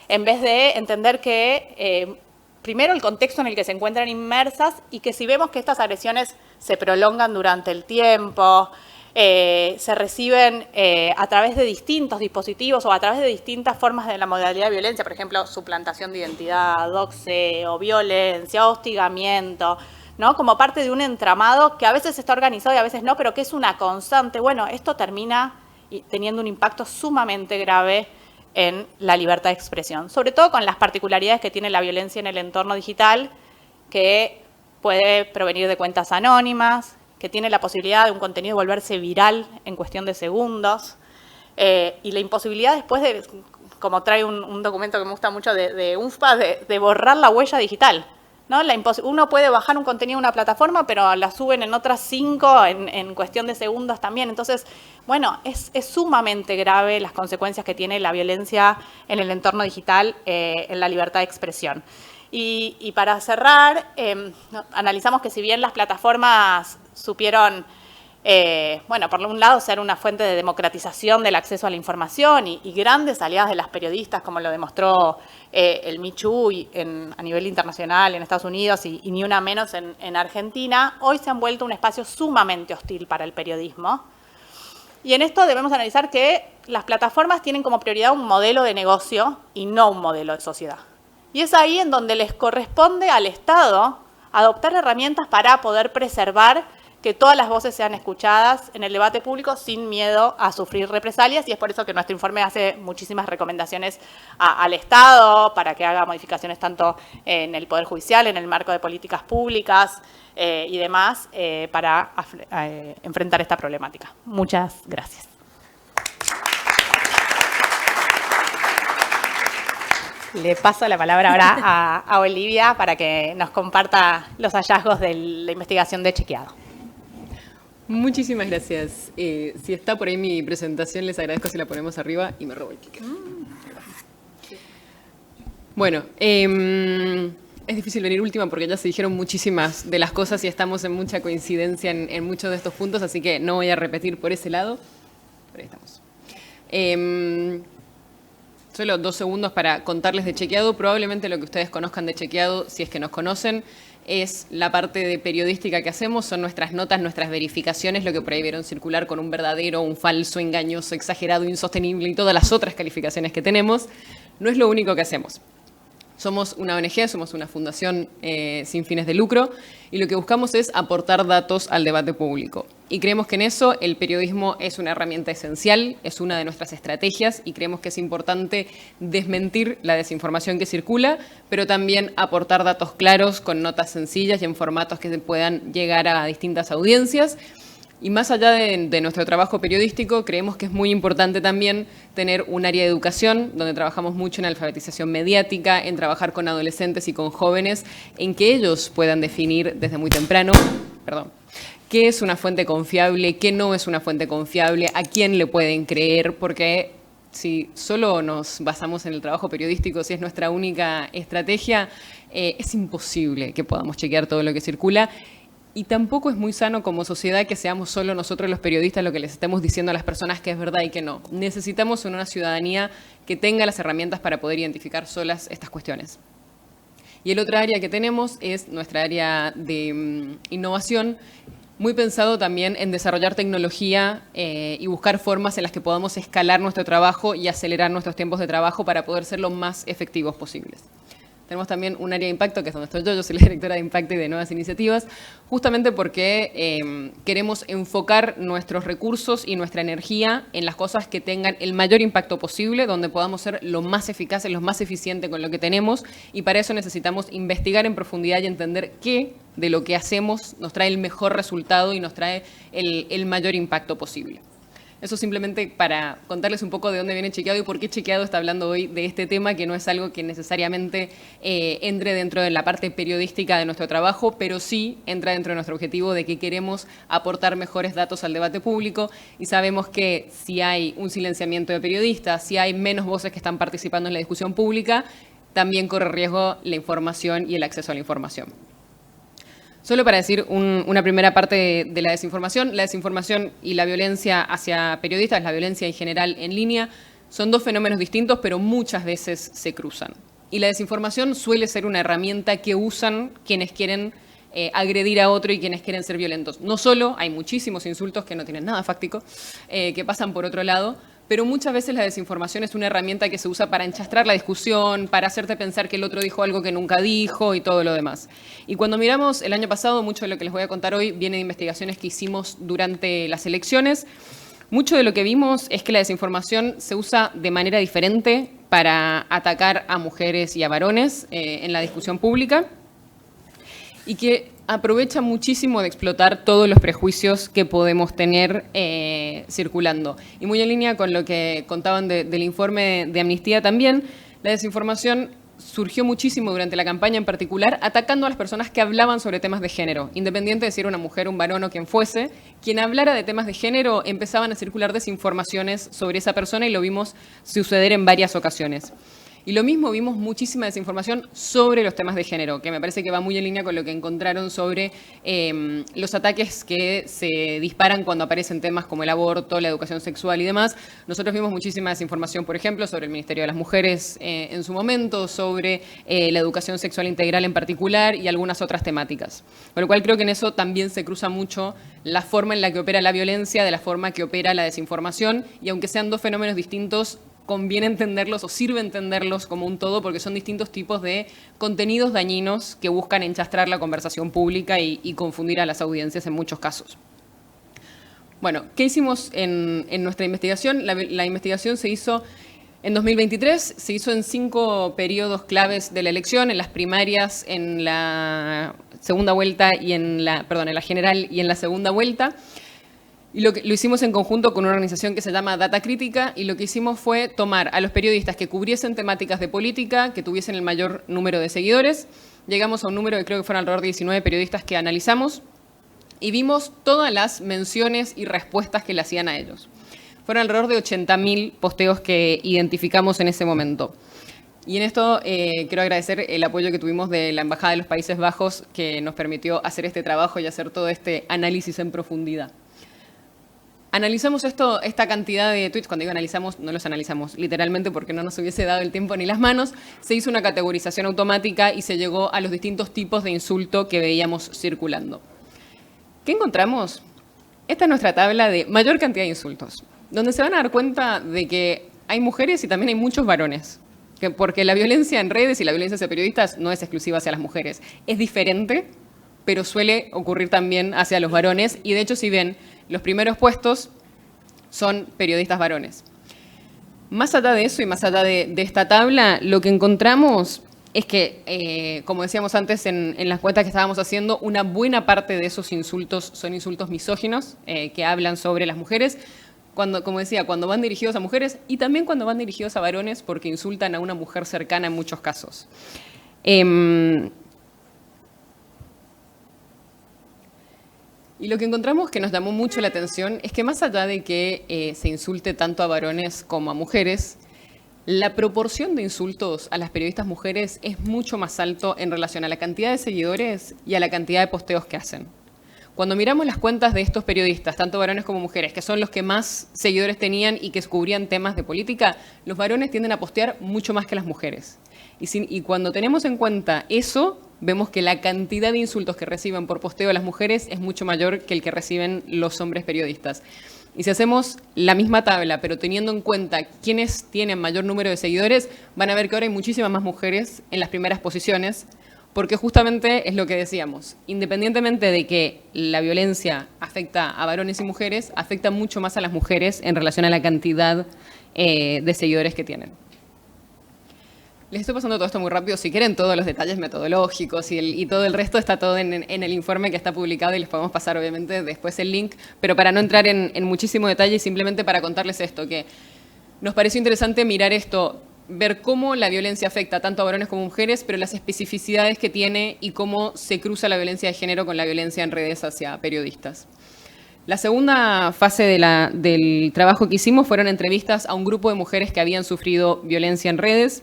en vez de entender que, primero, el contexto en el que se encuentran inmersas y que si vemos que estas agresiones se prolongan durante el tiempo, se reciben a través de distintos dispositivos o a través de distintas formas de la modalidad de violencia, por ejemplo, suplantación de identidad, doxeo, violencia, hostigamiento, ¿no? Como parte de un entramado que a veces está organizado y a veces no, pero que es una constante. Bueno, esto termina teniendo un impacto sumamente grave en la libertad de expresión, sobre todo con las particularidades que tiene la violencia en el entorno digital, que puede provenir de cuentas anónimas, que tiene la posibilidad de un contenido volverse viral en cuestión de segundos, y la imposibilidad después de, como trae un documento que me gusta mucho de UNFPA, de borrar la huella digital, ¿no? Uno puede bajar un contenido a una plataforma, pero la suben en otras 5 en cuestión de segundos también. Entonces, bueno, es sumamente grave las consecuencias que tiene la violencia en el entorno digital en la libertad de expresión. Y para cerrar, analizamos que si bien las plataformas supieron, bueno, por un lado ser una fuente de democratización del acceso a la información y grandes aliadas de las periodistas, como lo demostró el Me Too a nivel internacional en Estados Unidos y Ni Una Menos en Argentina, hoy se han vuelto un espacio sumamente hostil para el periodismo. Y en esto debemos analizar que las plataformas tienen como prioridad un modelo de negocio y no un modelo de sociedad. Y es ahí en donde les corresponde al Estado adoptar herramientas para poder preservar que todas las voces sean escuchadas en el debate público sin miedo a sufrir represalias, y es por eso que nuestro informe hace muchísimas recomendaciones al Estado para que haga modificaciones tanto en el Poder Judicial, en el marco de políticas públicas, y demás para enfrentar esta problemática. Muchas gracias. Le paso la palabra ahora a Olivia para que nos comparta los hallazgos de la investigación de Chequeado. Muchísimas gracias. Si está por ahí mi presentación, les agradezco si la ponemos arriba y me robo el clicker. Bueno, es difícil venir última porque ya se dijeron muchísimas de las cosas y estamos en mucha coincidencia en muchos de estos puntos, así que no voy a repetir por ese lado. Por ahí estamos. Solo 2 segundos para contarles de Chequeado. Probablemente lo que ustedes conozcan de Chequeado, si es que nos conocen, es la parte de periodística que hacemos, son nuestras notas, nuestras verificaciones, lo que por ahí vieron circular con un verdadero, un falso, engañoso, exagerado, insostenible y todas las otras calificaciones que tenemos. No es lo único que hacemos. Somos una ONG, somos una fundación sin fines de lucro y lo que buscamos es aportar datos al debate público. Y creemos que en eso el periodismo es una herramienta esencial, es una de nuestras estrategias y creemos que es importante desmentir la desinformación que circula, pero también aportar datos claros con notas sencillas y en formatos que puedan llegar a distintas audiencias. Y más allá de nuestro trabajo periodístico, creemos que es muy importante también tener un área de educación, donde trabajamos mucho en alfabetización mediática, en trabajar con adolescentes y con jóvenes, en que ellos puedan definir desde muy temprano, qué es una fuente confiable, qué no es una fuente confiable, a quién le pueden creer, porque si solo nos basamos en el trabajo periodístico, si es nuestra única estrategia, es imposible que podamos chequear todo lo que circula. Y tampoco es muy sano como sociedad que seamos solo nosotros los periodistas lo que les estemos diciendo a las personas que es verdad y que no. Necesitamos una ciudadanía que tenga las herramientas para poder identificar solas estas cuestiones. Y el otro área que tenemos es nuestra área de innovación, muy pensado también en desarrollar tecnología y buscar formas en las que podamos escalar nuestro trabajo y acelerar nuestros tiempos de trabajo para poder ser lo más efectivos posibles. Tenemos también un área de impacto, que es donde estoy yo soy la directora de impacto y de nuevas iniciativas, justamente porque queremos enfocar nuestros recursos y nuestra energía en las cosas que tengan el mayor impacto posible, donde podamos ser lo más eficaces, lo más eficientes con lo que tenemos, y para eso necesitamos investigar en profundidad y entender qué de lo que hacemos nos trae el mejor resultado y nos trae el mayor impacto posible. Eso simplemente para contarles un poco de dónde viene Chequeado y por qué Chequeado está hablando hoy de este tema, que no es algo que necesariamente entre dentro de la parte periodística de nuestro trabajo, pero sí entra dentro de nuestro objetivo de que queremos aportar mejores datos al debate público y sabemos que si hay un silenciamiento de periodistas, si hay menos voces que están participando en la discusión pública, también corre riesgo la información y el acceso a la información. Solo para decir una primera parte de la desinformación y la violencia hacia periodistas, la violencia en general en línea, son 2 fenómenos distintos, pero muchas veces se cruzan. Y la desinformación suele ser una herramienta que usan quienes quieren agredir a otro y quienes quieren ser violentos. No solo, hay muchísimos insultos que no tienen nada fáctico, que pasan por otro lado, pero muchas veces la desinformación es una herramienta que se usa para enchastrar la discusión, para hacerte pensar que el otro dijo algo que nunca dijo y todo lo demás. Y cuando miramos el año pasado, mucho de lo que les voy a contar hoy viene de investigaciones que hicimos durante las elecciones. Mucho de lo que vimos es que la desinformación se usa de manera diferente para atacar a mujeres y a varones en la discusión pública y que aprovecha muchísimo de explotar todos los prejuicios que podemos tener circulando. Y muy en línea con lo que contaban del informe de Amnistía también, la desinformación surgió muchísimo durante la campaña en particular, atacando a las personas que hablaban sobre temas de género. Independiente de si era una mujer, un varón o quien fuese, quien hablara de temas de género empezaban a circular desinformaciones sobre esa persona y lo vimos suceder en varias ocasiones. Y lo mismo, vimos muchísima desinformación sobre los temas de género, que me parece que va muy en línea con lo que encontraron sobre los ataques que se disparan cuando aparecen temas como el aborto, la educación sexual y demás. Nosotros vimos muchísima desinformación, por ejemplo, sobre el Ministerio de las Mujeres en su momento, sobre la educación sexual integral en particular y algunas otras temáticas. Con lo cual creo que en eso también se cruza mucho la forma en la que opera la violencia de la forma que opera la desinformación, y aunque sean 2 fenómenos distintos, conviene entenderlos o sirve entenderlos como un todo porque son distintos tipos de contenidos dañinos que buscan enchastrar la conversación pública y confundir a las audiencias en muchos casos. Bueno, ¿qué hicimos en nuestra investigación? La investigación se hizo En 2023 se hizo en 5 periodos claves de la elección, en las primarias, en la segunda vuelta y en la general y en la segunda vuelta. Y lo hicimos en conjunto con una organización que se llama Data Crítica, y lo que hicimos fue tomar a los periodistas que cubriesen temáticas de política, que tuviesen el mayor número de seguidores. Llegamos a un número que creo que fueron alrededor de 19 periodistas que analizamos y vimos todas las menciones y respuestas que le hacían a ellos. Fueron alrededor de 80.000 posteos que identificamos en ese momento. Y en esto quiero agradecer el apoyo que tuvimos de la Embajada de los Países Bajos, que nos permitió hacer este trabajo y hacer todo este análisis en profundidad. Analizamos esta cantidad de tweets. Cuando digo analizamos, no los analizamos literalmente porque no nos hubiese dado el tiempo ni las manos. Se hizo una categorización automática y se llegó a los distintos tipos de insulto que veíamos circulando. ¿Qué encontramos? Esta es nuestra tabla de mayor cantidad de insultos, donde se van a dar cuenta de que hay mujeres y también hay muchos varones. Porque la violencia en redes y la violencia hacia periodistas no es exclusiva hacia las mujeres. Es diferente, pero suele ocurrir también hacia los varones. Y de hecho, si ven, los primeros puestos son periodistas varones. Más allá de eso y más allá de esta tabla, lo que encontramos es que, como decíamos antes en las cuentas que estábamos haciendo, una buena parte de esos insultos son insultos misóginos que hablan sobre las mujeres. Como decía, cuando van dirigidos a mujeres y también cuando van dirigidos a varones porque insultan a una mujer cercana en muchos casos. Y lo que encontramos que nos llamó mucho la atención es que más allá de que se insulte tanto a varones como a mujeres, la proporción de insultos a las periodistas mujeres es mucho más alto en relación a la cantidad de seguidores y a la cantidad de posteos que hacen. Cuando miramos las cuentas de estos periodistas, tanto varones como mujeres, que son los que más seguidores tenían y que cubrían temas de política, los varones tienden a postear mucho más que las mujeres. Y cuando tenemos en cuenta eso, vemos que la cantidad de insultos que reciben por posteo las mujeres es mucho mayor que el que reciben los hombres periodistas. Y si hacemos la misma tabla, pero teniendo en cuenta quiénes tienen mayor número de seguidores, van a ver que ahora hay muchísimas más mujeres en las primeras posiciones, porque justamente es lo que decíamos, independientemente de que la violencia afecta a varones y mujeres, afecta mucho más a las mujeres en relación a la cantidad de seguidores que tienen. Les estoy pasando todo esto muy rápido. Si quieren todos los detalles metodológicos y todo el resto está todo en el informe que está publicado y les podemos pasar obviamente después el link, pero para no entrar en muchísimo detalle y simplemente para contarles esto, que nos pareció interesante mirar esto, ver cómo la violencia afecta tanto a varones como a mujeres, pero las especificidades que tiene y cómo se cruza la violencia de género con la violencia en redes hacia periodistas. La segunda fase del trabajo que hicimos fueron entrevistas a un grupo de mujeres que habían sufrido violencia en redes.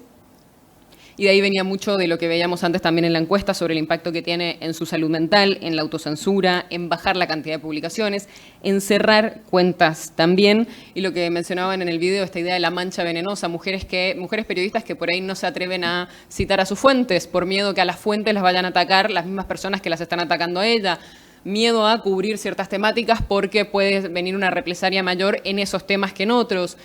Y de ahí venía mucho de lo que veíamos antes también en la encuesta sobre el impacto que tiene en su salud mental, en la autocensura, en bajar la cantidad de publicaciones, en cerrar cuentas también. Y lo que mencionaban en el video, esta idea de la mancha venenosa, mujeres periodistas que por ahí no se atreven a citar a sus fuentes por miedo que a las fuentes las vayan a atacar las mismas personas que las están atacando a ella. Miedo a cubrir ciertas temáticas porque puede venir una represalia mayor en esos temas que en otros.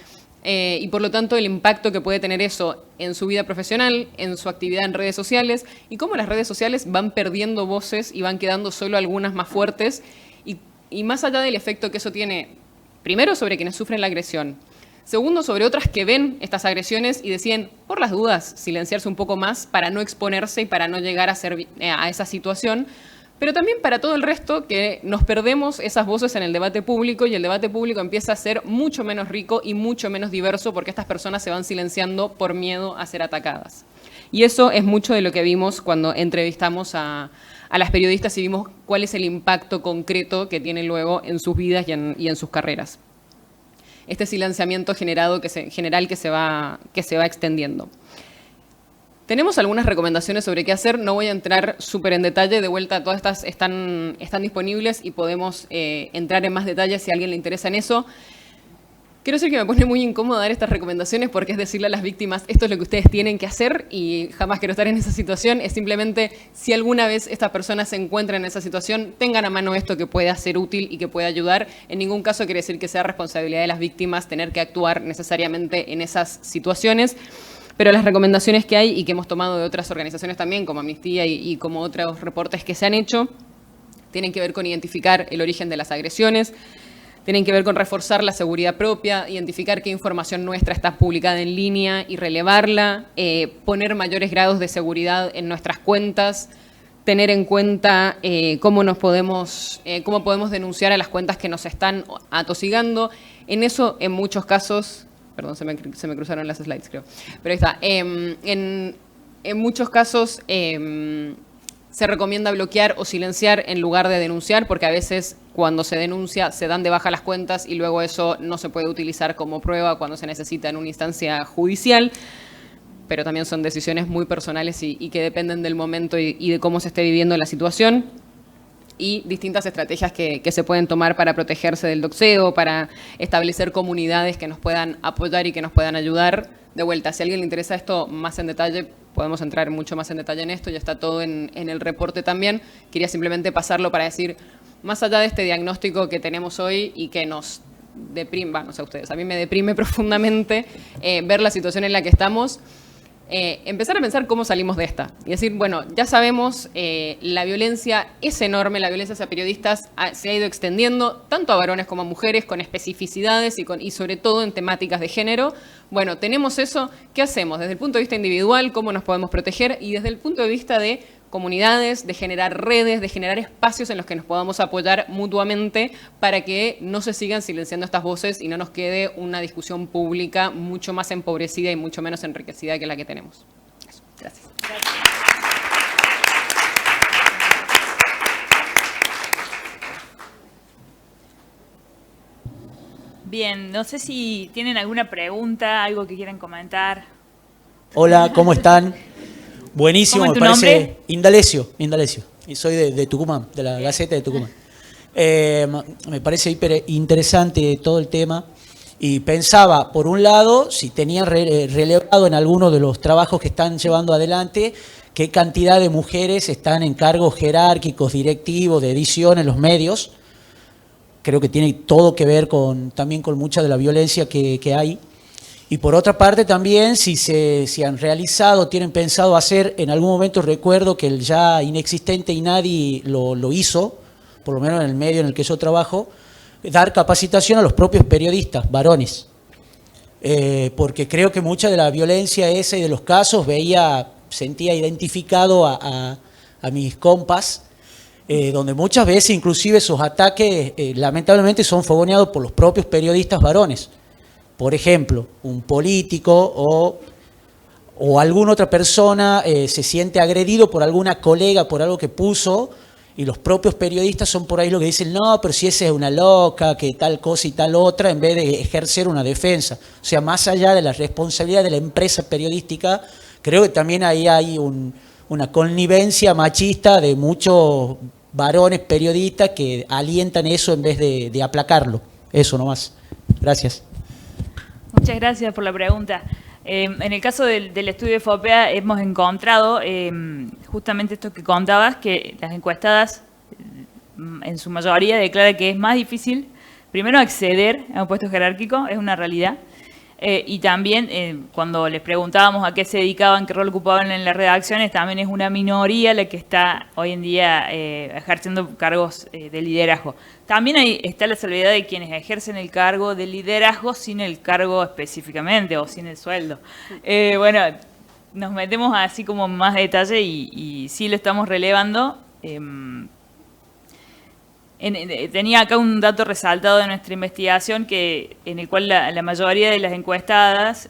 Y por lo tanto el impacto que puede tener eso en su vida profesional, en su actividad en redes sociales y cómo las redes sociales van perdiendo voces y van quedando solo algunas más fuertes y más allá del efecto que eso tiene, primero sobre quienes sufren la agresión, segundo sobre otras que ven estas agresiones y deciden por las dudas silenciarse un poco más para no exponerse y para no llegar a esa situación, pero también para todo el resto que nos perdemos esas voces en el debate público y el debate público empieza a ser mucho menos rico y mucho menos diverso porque estas personas se van silenciando por miedo a ser atacadas. Y eso es mucho de lo que vimos cuando entrevistamos a las periodistas y vimos cuál es el impacto concreto que tienen luego en sus vidas y en sus carreras. Este silenciamiento general que se va extendiendo. Tenemos algunas recomendaciones sobre qué hacer, no voy a entrar súper en detalle, de vuelta todas estas están disponibles y podemos entrar en más detalles si a alguien le interesa en eso. Quiero decir que me pone muy incómodo dar estas recomendaciones porque es decirle a las víctimas, esto es lo que ustedes tienen que hacer y jamás quiero estar en esa situación, es simplemente si alguna vez estas personas se encuentran en esa situación, tengan a mano esto que pueda ser útil y que pueda ayudar. En ningún caso quiere decir que sea responsabilidad de las víctimas tener que actuar necesariamente en esas situaciones. Pero las recomendaciones que hay y que hemos tomado de otras organizaciones también, como Amnistía y como otros reportes que se han hecho, tienen que ver con identificar el origen de las agresiones, tienen que ver con reforzar la seguridad propia, identificar qué información nuestra está publicada en línea y relevarla, poner mayores grados de seguridad en nuestras cuentas, tener en cuenta cómo podemos denunciar a las cuentas que nos están atosigando. En eso, en muchos casos, perdón, se me cruzaron las slides, creo, pero ahí está. En muchos casos se recomienda bloquear o silenciar en lugar de denunciar, porque a veces cuando se denuncia se dan de baja las cuentas y luego eso no se puede utilizar como prueba cuando se necesita en una instancia judicial, pero también son decisiones muy personales y que dependen del momento y de cómo se esté viviendo la situación, y distintas estrategias que se pueden tomar para protegerse del doxeo, para establecer comunidades que nos puedan apoyar y que nos puedan ayudar. De vuelta, si a alguien le interesa esto más en detalle, podemos entrar mucho más en detalle en esto, ya está todo en el reporte también. Quería simplemente pasarlo para decir, más allá de este diagnóstico que tenemos hoy y que nos deprime, no sé ustedes, a mí me deprime profundamente ver la situación en la que estamos, empezar a pensar cómo salimos de esta. Y decir, bueno, ya sabemos, la violencia es enorme, la violencia hacia periodistas se ha ido extendiendo tanto a varones como a mujeres, con especificidades y sobre todo en temáticas de género. Bueno, tenemos eso, ¿qué hacemos? Desde el punto de vista individual, ¿cómo nos podemos proteger? Y desde el punto de vista de comunidades, de generar redes, de generar espacios en los que nos podamos apoyar mutuamente para que no se sigan silenciando estas voces y no nos quede una discusión pública mucho más empobrecida y mucho menos enriquecida que la que tenemos. Eso. Gracias. Bien, no sé si tienen alguna pregunta, algo que quieran comentar. Hola, ¿cómo están? Buenísimo, ¿Cómo me es tu parece. nombre? Indalecio. Y soy de Tucumán, de la Gaceta de Tucumán. Me parece hiper interesante todo el tema. Y pensaba, por un lado, si tenían relevado en alguno de los trabajos que están llevando adelante, qué cantidad de mujeres están en cargos jerárquicos, directivos, de edición en los medios. Creo que tiene todo que ver también con mucha de la violencia que hay. Y por otra parte también, si han realizado, tienen pensado hacer, en algún momento recuerdo que el ya inexistente INADI lo hizo, por lo menos en el medio en el que yo trabajo, dar capacitación a los propios periodistas, varones. Porque creo que mucha de la violencia esa y de los casos sentía identificado a mis compas, donde muchas veces inclusive esos ataques lamentablemente son fogoneados por los propios periodistas varones. Por ejemplo, un político o alguna otra persona se siente agredido por alguna colega, por algo que puso, y los propios periodistas son por ahí los que dicen, no, pero si esa es una loca, que tal cosa y tal otra, en vez de ejercer una defensa. O sea, más allá de la responsabilidad de la empresa periodística, creo que también ahí hay una connivencia machista de muchos varones periodistas que alientan eso en vez de aplacarlo. Eso nomás. Gracias. Muchas gracias por la pregunta. En el caso del estudio de FOPEA hemos encontrado justamente esto que contabas, que las encuestadas en su mayoría declaran que es más difícil, primero, acceder a un puesto jerárquico, es una realidad, y también cuando les preguntábamos a qué se dedicaban, qué rol ocupaban en las redacciones, también es una minoría la que está hoy en día ejerciendo cargos de liderazgo. También ahí está la salvedad de quienes ejercen el cargo de liderazgo sin el cargo específicamente o sin el sueldo. Bueno, nos metemos así como en más detalle y sí lo estamos relevando. Tenía acá un dato resaltado de nuestra investigación en el cual la mayoría de las encuestadas,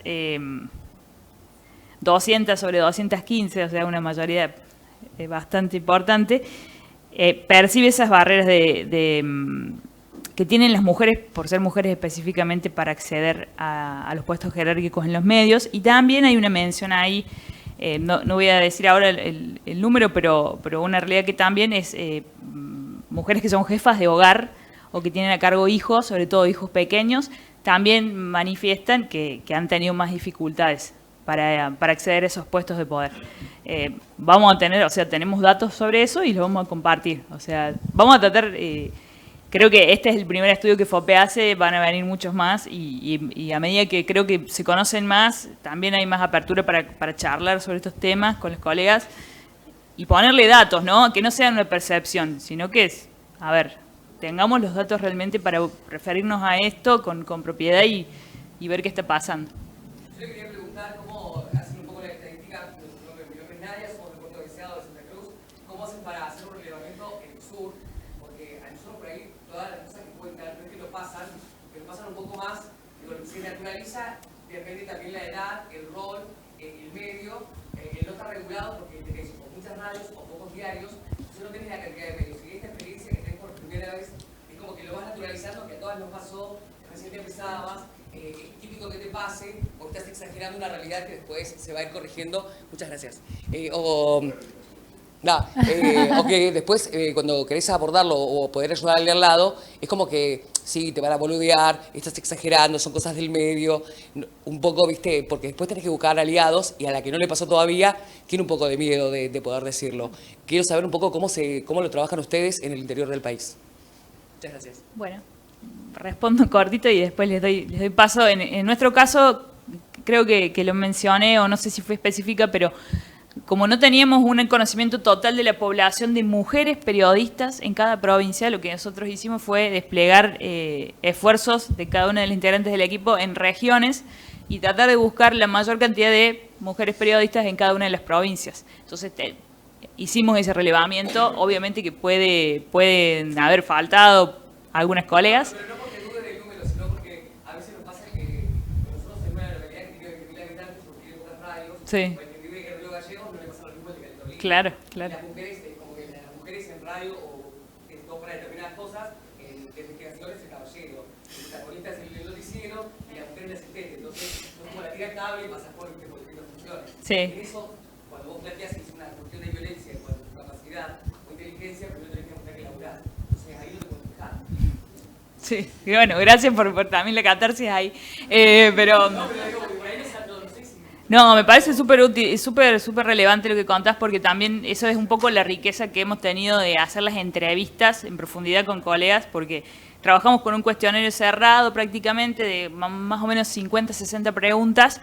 200 sobre 215, o sea, una mayoría bastante importante, percibe esas barreras que tienen las mujeres, por ser mujeres específicamente, para acceder a los puestos jerárquicos en los medios. Y también hay una mención ahí, no voy a decir ahora el número, pero una realidad que también es mujeres que son jefas de hogar o que tienen a cargo hijos, sobre todo hijos pequeños, también manifiestan que han tenido más dificultades para acceder a esos puestos de poder. Vamos a tener, o sea, tenemos datos sobre eso y los vamos a compartir. O sea, vamos a tratar, creo que este es el primer estudio que FOPE hace, van a venir muchos más y a medida que creo que se conocen más, también hay más apertura para charlar sobre estos temas con los colegas y ponerle datos, ¿no? Que no sean una percepción, sino que es, a ver, tengamos los datos realmente para referirnos a esto con propiedad y ver qué está pasando. Yo le quería preguntar cómo hacen un poco la estadística, mi nombre es Nadia, somos de Puerto Deseado de Santa Cruz, cómo hacen para hacer un relevamiento en el sur, porque a nosotros por ahí todas las cosas que cuentan, no es que lo pasan, pero pasan un poco más, digo, se naturaliza, depende también la edad, el rol, el medio, no está regulado porque tenés o muchas radios o pocos diarios, entonces no tenés la cantidad de medios. Y esta experiencia que tenés por primera vez, es como que lo vas naturalizando, que a todas nos pasó, recién empezabas, es típico que te pase, o estás exagerando una realidad que después se va a ir corrigiendo. Muchas gracias. O que después, cuando querés abordarlo o poder ayudarle al lado, es como que sí, te van a boludear, estás exagerando, son cosas del medio, un poco, ¿viste? Porque después tenés que buscar aliados y a la que no le pasó todavía, tiene un poco de miedo de poder decirlo. Quiero saber un poco cómo lo trabajan ustedes en el interior del país. Muchas gracias. Bueno, respondo cortito y después les doy paso. En nuestro caso, creo que lo mencioné, o no sé si fue específica, pero como no teníamos un conocimiento total de la población de mujeres periodistas en cada provincia, lo que nosotros hicimos fue desplegar esfuerzos de cada una de las integrantes del equipo en regiones y tratar de buscar la mayor cantidad de mujeres periodistas en cada una de las provincias. Entonces hicimos ese relevamiento, obviamente que pueden haber faltado algunas colegas. Pero no porque duden el número, sino porque a veces nos pasa que nosotros en una localidad que tiene 20.000 habitantes o tiene pocas radios, Sí. Claro, claro. Las mujeres, como que las mujeres en radio o para determinadas cosas, en investigaciones el caballero, el protagonista es el noticiero y la mujer es el asistente. Entonces, no como la tira cable y pasas por distintas funciones. Sí. En eso, cuando vos planteas que es una cuestión de violencia en cuanto a tu capacidad o inteligencia, primero tenés que mostrar que laburás. Entonces, ahí no te puedes fijar. Sí, y bueno, gracias por también la catarsis ahí. Pero digo, por ahí no sé si... No, me parece súper útil, súper relevante lo que contás, porque también eso es un poco la riqueza que hemos tenido de hacer las entrevistas en profundidad con colegas, porque trabajamos con un cuestionario cerrado prácticamente de más o menos 50, 60 preguntas,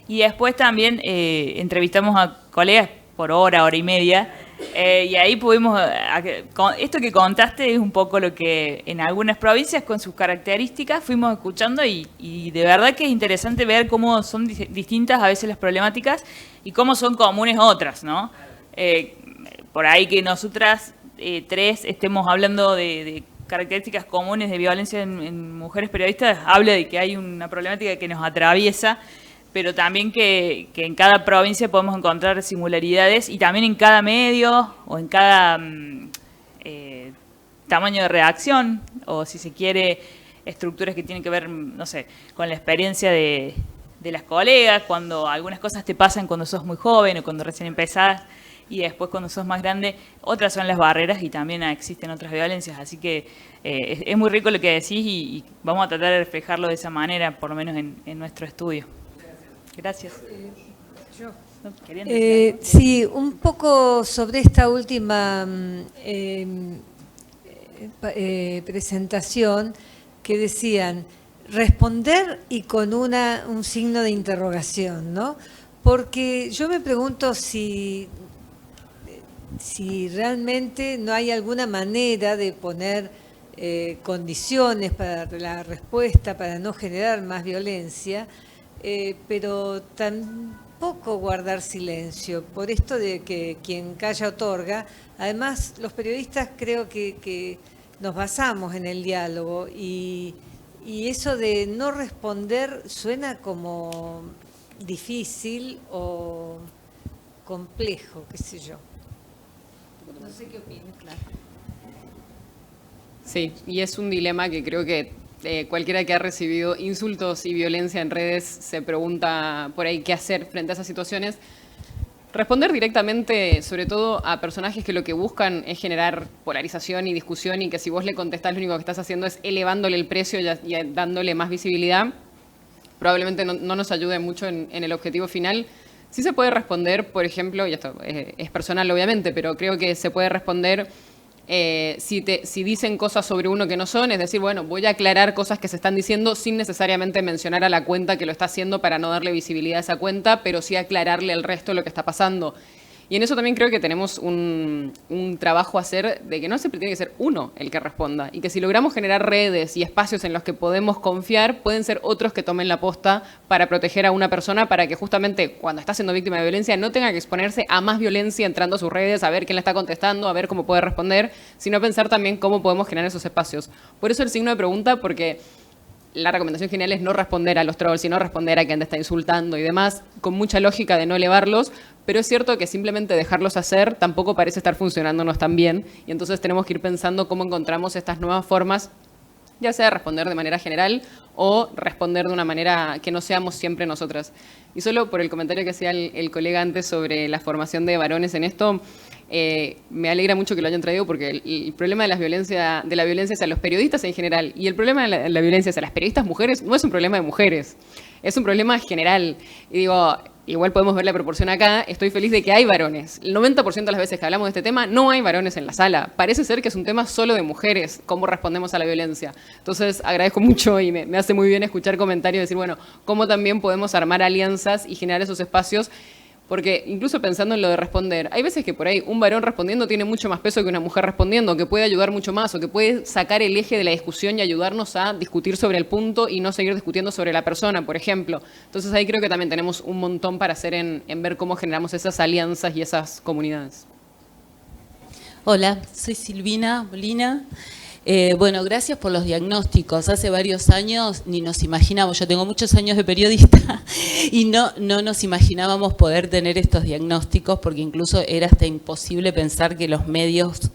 y después también entrevistamos a colegas por hora y media, y ahí pudimos, esto que contaste es un poco lo que en algunas provincias con sus características fuimos escuchando y de verdad que es interesante ver cómo son distintas a veces las problemáticas y cómo son comunes otras, ¿no? Por ahí que nosotras tres estemos hablando de características comunes de violencia en mujeres periodistas, habla de que hay una problemática que nos atraviesa, pero también que en cada provincia podemos encontrar singularidades y también en cada medio o en cada tamaño de redacción o si se quiere estructuras que tienen que ver, no sé, con la experiencia de las colegas, cuando algunas cosas te pasan cuando sos muy joven o cuando recién empezás y después cuando sos más grande, otras son las barreras y también existen otras violencias, así que es muy rico lo que decís y vamos a tratar de reflejarlo de esa manera, por lo menos en nuestro estudio. Gracias. Sí, un poco sobre esta última presentación que decían responder y con un signo de interrogación, ¿no? Porque yo me pregunto si realmente no hay alguna manera de poner condiciones para la respuesta, para no generar más violencia, pero tampoco guardar silencio, por esto de que quien calla otorga. Además, los periodistas creo que nos basamos en el diálogo y eso de no responder suena como difícil o complejo, qué sé yo. No sé qué opinas, Clara. Sí, y es un dilema que creo que cualquiera que ha recibido insultos y violencia en redes se pregunta por ahí qué hacer frente a esas situaciones. Responder directamente, sobre todo a personajes que lo que buscan es generar polarización y discusión y que si vos le contestás lo único que estás haciendo es elevándole el precio y dándole más visibilidad, probablemente no nos ayude mucho en el objetivo final. Sí se puede responder, por ejemplo, y esto es personal obviamente, pero creo que se puede responder si dicen cosas sobre uno que no son, es decir, bueno, voy a aclarar cosas que se están diciendo sin necesariamente mencionar a la cuenta que lo está haciendo para no darle visibilidad a esa cuenta, pero sí aclararle el resto de lo que está pasando. Y en eso también creo que tenemos un trabajo a hacer de que no siempre tiene que ser uno el que responda. Y que si logramos generar redes y espacios en los que podemos confiar, pueden ser otros que tomen la posta para proteger a una persona, para que justamente cuando está siendo víctima de violencia no tenga que exponerse a más violencia entrando a sus redes, a ver quién le está contestando, a ver cómo puede responder, sino pensar también cómo podemos generar esos espacios. Por eso el signo de pregunta, porque la recomendación general es no responder a los trolls y no responder a quien te está insultando y demás, con mucha lógica de no elevarlos, pero es cierto que simplemente dejarlos hacer tampoco parece estar funcionándonos tan bien, y entonces tenemos que ir pensando cómo encontramos estas nuevas formas, ya sea responder de manera general o responder de una manera que no seamos siempre nosotras. Y solo por el comentario que hacía el colega antes sobre la formación de varones en esto, me alegra mucho que lo hayan traído, porque el problema de la violencia hacia los periodistas en general y el problema de la violencia hacia las periodistas mujeres no es un problema de mujeres, es un problema general. Y digo, igual podemos ver la proporción acá, estoy feliz de que hay varones. El 90% de las veces que hablamos de este tema no hay varones en la sala. Parece ser que es un tema solo de mujeres, cómo respondemos a la violencia. Entonces agradezco mucho y me hace muy bien escuchar comentarios y decir, bueno, cómo también podemos armar alianzas y generar esos espacios. Porque incluso pensando en lo de responder, hay veces que por ahí un varón respondiendo tiene mucho más peso que una mujer respondiendo, que puede ayudar mucho más o que puede sacar el eje de la discusión y ayudarnos a discutir sobre el punto y no seguir discutiendo sobre la persona, por ejemplo. Entonces ahí creo que también tenemos un montón para hacer en ver cómo generamos esas alianzas y esas comunidades. Hola, soy Silvina Molina. Bueno, gracias por los diagnósticos. Hace varios años ni nos imaginábamos, yo tengo muchos años de periodista y no nos imaginábamos poder tener estos diagnósticos, porque incluso era hasta imposible pensar que los medios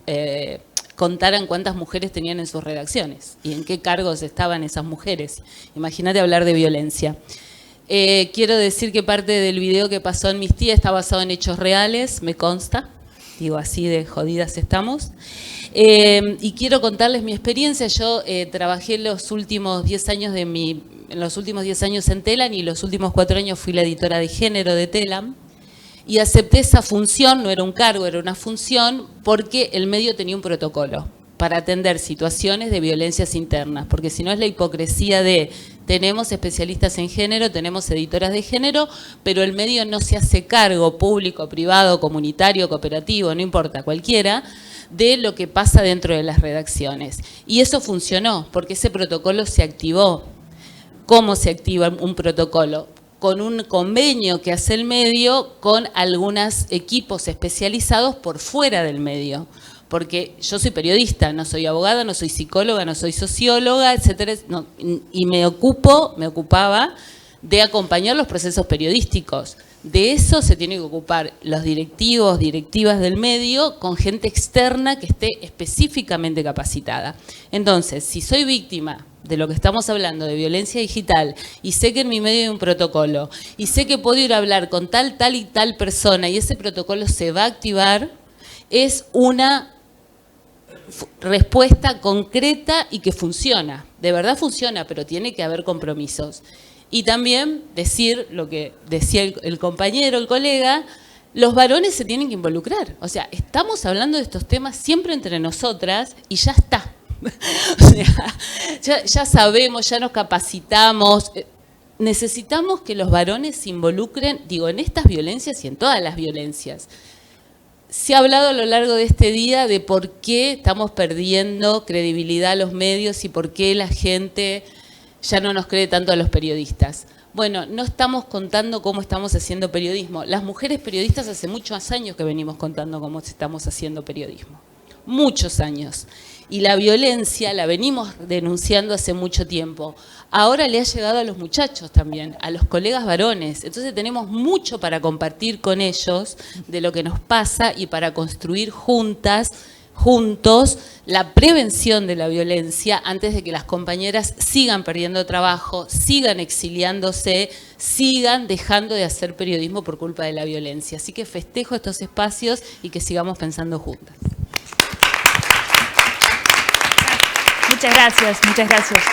contaran cuántas mujeres tenían en sus redacciones y en qué cargos estaban esas mujeres. Imagínate hablar de violencia. Quiero decir que parte del video que pasó en Mis Tías está basado en hechos reales, me consta. Digo, así de jodidas estamos. Y quiero contarles mi experiencia. Yo trabajé los últimos 10 años en Telam, y los últimos 4 años fui la editora de género de Telam. Y acepté esa función, no era un cargo, era una función, porque el medio tenía un protocolo para atender situaciones de violencias internas, porque si no es la hipocresía de tenemos especialistas en género, tenemos editoras de género, pero el medio no se hace cargo, público, privado, comunitario, cooperativo, no importa, cualquiera, de lo que pasa dentro de las redacciones. Y eso funcionó, porque ese protocolo se activó. ¿Cómo se activa un protocolo? Con un convenio que hace el medio con algunos equipos especializados por fuera del medio. Porque yo soy periodista, no soy abogada, no soy psicóloga, no soy socióloga, etcétera, no, y me ocupaba de acompañar los procesos periodísticos. De eso se tienen que ocupar los directivos, directivas del medio, con gente externa que esté específicamente capacitada. Entonces, si soy víctima de lo que estamos hablando, de violencia digital, y sé que en mi medio hay un protocolo, y sé que puedo ir a hablar con tal y tal persona, y ese protocolo se va a activar, es una respuesta concreta y que funciona. De verdad funciona, pero tiene que haber compromisos. Y también decir lo que decía el compañero, el colega, los varones se tienen que involucrar. O sea, estamos hablando de estos temas siempre entre nosotras y ya está. O sea, ya sabemos, ya nos capacitamos. Necesitamos que los varones se involucren, digo, en estas violencias y en todas las violencias. Se ha hablado a lo largo de este día de por qué estamos perdiendo credibilidad a los medios y por qué la gente ya no nos cree tanto a los periodistas. Bueno, no estamos contando cómo estamos haciendo periodismo. Las mujeres periodistas hace muchos años que venimos contando cómo estamos haciendo periodismo. Muchos años. Y la violencia la venimos denunciando hace mucho tiempo. Ahora le ha llegado a los muchachos también, a los colegas varones. Entonces tenemos mucho para compartir con ellos de lo que nos pasa y para construir juntos, la prevención de la violencia antes de que las compañeras sigan perdiendo trabajo, sigan exiliándose, sigan dejando de hacer periodismo por culpa de la violencia. Así que festejo estos espacios y que sigamos pensando juntas. Muchas gracias, muchas gracias.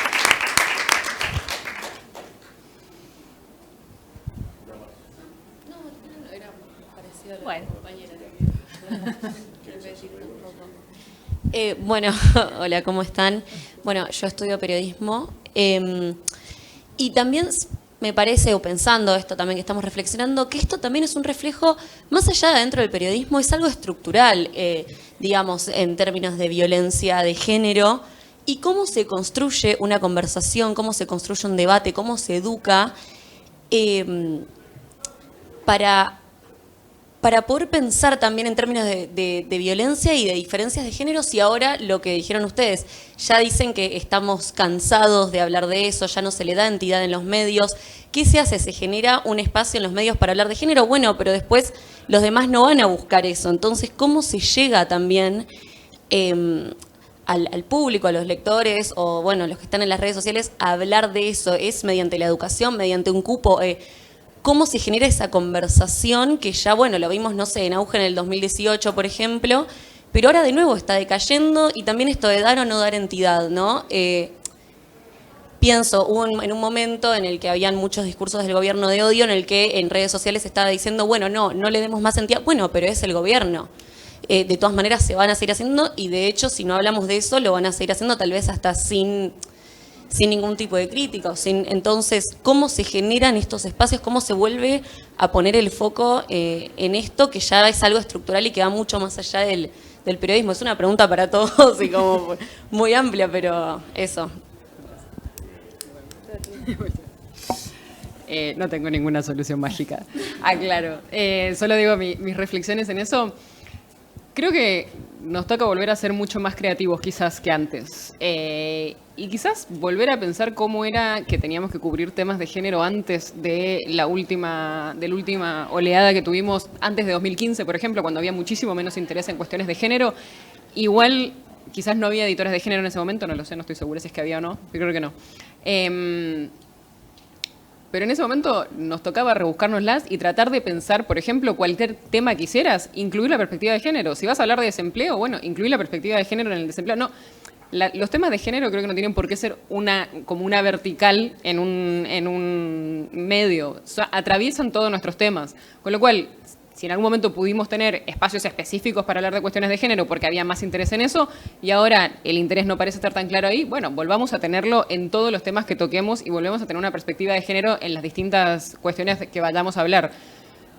Bueno. Bueno, hola, ¿cómo están? Bueno, yo estudio periodismo y también me parece, o pensando esto también que estamos reflexionando, que esto también es un reflejo, más allá de dentro del periodismo, es algo estructural, digamos, en términos de violencia de género, y cómo se construye una conversación, cómo se construye un debate, cómo se educa para poder pensar también en términos de violencia y de diferencias de género, si ahora lo que dijeron ustedes, ya dicen que estamos cansados de hablar de eso, ya no se le da entidad en los medios. ¿Qué se hace? ¿Se genera un espacio en los medios para hablar de género? Bueno, pero después los demás no van a buscar eso. Entonces, ¿cómo se llega también al público, a los lectores o, bueno, los que están en las redes sociales a hablar de eso? ¿Es mediante la educación, mediante un cupo? ¿Cómo se genera esa conversación que ya, bueno, lo vimos, no sé, en auge en el 2018, por ejemplo, pero ahora de nuevo está decayendo y también esto de dar o no dar entidad, ¿no? Pienso en un momento en el que habían muchos discursos del gobierno de odio, en el que en redes sociales se estaba diciendo, bueno, no le demos más entidad. Bueno, pero es el gobierno. De todas maneras se van a seguir haciendo y de hecho, si no hablamos de eso, lo van a seguir haciendo tal vez hasta sin ningún tipo de crítica. Entonces, ¿cómo se generan estos espacios? ¿Cómo se vuelve a poner el foco en esto que ya es algo estructural y que va mucho más allá del periodismo? Es una pregunta para todos y como muy amplia, pero eso. No tengo ninguna solución mágica. Aclaro. Solo digo mis reflexiones en eso. Creo que nos toca volver a ser mucho más creativos quizás que antes. Y quizás volver a pensar cómo era que teníamos que cubrir temas de género antes de la última oleada que tuvimos antes de 2015, por ejemplo, cuando había muchísimo menos interés en cuestiones de género. Igual quizás no había editores de género en ese momento, no lo sé, no estoy segura si es que había o no, pero creo que no. Pero en ese momento nos tocaba rebuscárnoslas y tratar de pensar, por ejemplo, cualquier tema que quisieras, incluir la perspectiva de género. Si vas a hablar de desempleo, bueno, incluir la perspectiva de género en el desempleo. No, los temas de género creo que no tienen por qué ser como una vertical en un medio. O sea, atraviesan todos nuestros temas. Con lo cual, si en algún momento pudimos tener espacios específicos para hablar de cuestiones de género porque había más interés en eso y ahora el interés no parece estar tan claro ahí, bueno, volvamos a tenerlo en todos los temas que toquemos y volvemos a tener una perspectiva de género en las distintas cuestiones que vayamos a hablar.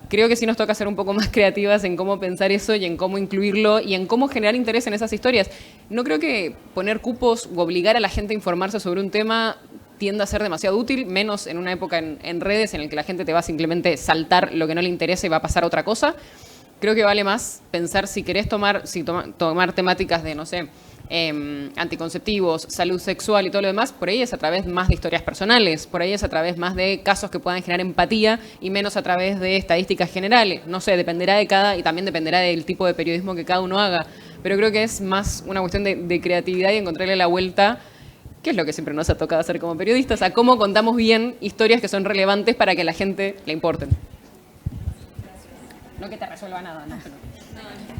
Creo que sí nos toca ser un poco más creativas en cómo pensar eso y en cómo incluirlo y en cómo generar interés en esas historias. No creo que poner cupos u obligar a la gente a informarse sobre un tema tiende a ser demasiado útil, menos en una época en redes en la que la gente te va a simplemente saltar lo que no le interesa y va a pasar otra cosa. Creo que vale más pensar si querés tomar temáticas de, no sé, anticonceptivos, salud sexual y todo lo demás, por ahí es a través más de historias personales, por ahí es a través más de casos que puedan generar empatía y menos a través de estadísticas generales. No sé, dependerá de y también dependerá del tipo de periodismo que cada uno haga, pero creo que es más una cuestión de creatividad y encontrarle la vuelta, que es lo que siempre nos ha tocado hacer como periodistas, a cómo contamos bien historias que son relevantes para que a la gente le importen. No que te resuelva nada, ¿no?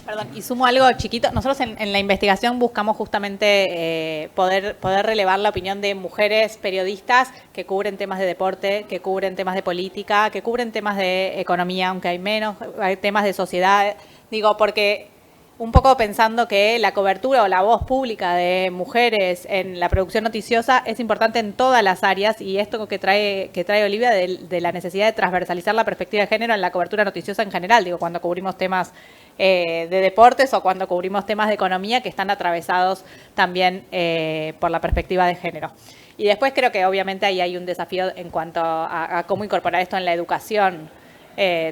Perdón, y sumo algo chiquito. Nosotros en la investigación buscamos justamente poder relevar la opinión de mujeres periodistas que cubren temas de deporte, que cubren temas de política, que cubren temas de economía, aunque hay menos, hay temas de sociedad. Digo, porque un poco pensando que la cobertura o la voz pública de mujeres en la producción noticiosa es importante en todas las áreas, y esto que trae Olivia de la necesidad de transversalizar la perspectiva de género en la cobertura noticiosa en general, digo, cuando cubrimos temas de deportes o cuando cubrimos temas de economía que están atravesados también por la perspectiva de género. Y después creo que obviamente ahí hay un desafío en cuanto a cómo incorporar esto en la educación.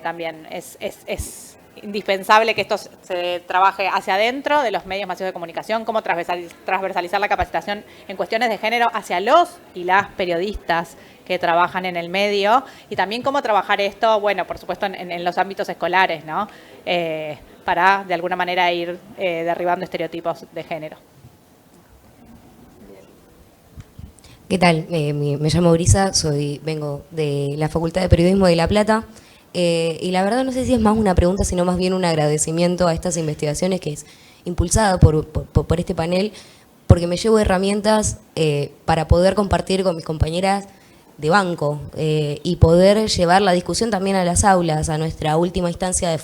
También es indispensable que esto se trabaje hacia adentro de los medios masivos de comunicación, cómo transversalizar la capacitación en cuestiones de género hacia los y las periodistas que trabajan en el medio, y también cómo trabajar esto, bueno, por supuesto en los ámbitos escolares, ¿no? Para de alguna manera ir derribando estereotipos de género. ¿Qué tal? Me llamo Brisa, vengo de la Facultad de Periodismo de La Plata. Y la verdad no sé si es más una pregunta, sino más bien un agradecimiento a estas investigaciones que es impulsada por este panel, porque me llevo herramientas para poder compartir con mis compañeras de banco y poder llevar la discusión también a las aulas, a nuestra última instancia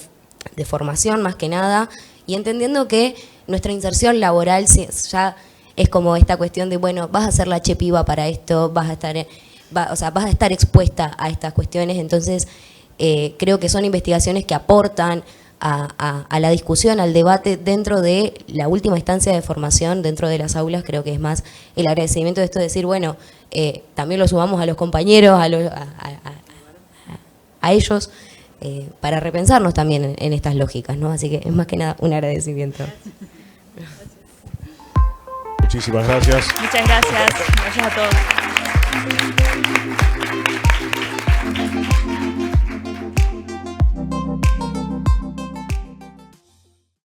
de formación más que nada, y entendiendo que nuestra inserción laboral ya es como esta cuestión de, bueno, vas a ser la chepiba para esto, vas a estar vas a estar expuesta a estas cuestiones, entonces creo que son investigaciones que aportan a la discusión, al debate dentro de la última instancia de formación, dentro de las aulas. Creo que es más el agradecimiento de esto, de decir, bueno, también lo sumamos a los compañeros, a ellos, para repensarnos también en estas lógicas, ¿no? Así que es más que nada un agradecimiento. Muchísimas gracias. Muchas gracias. Gracias a todos.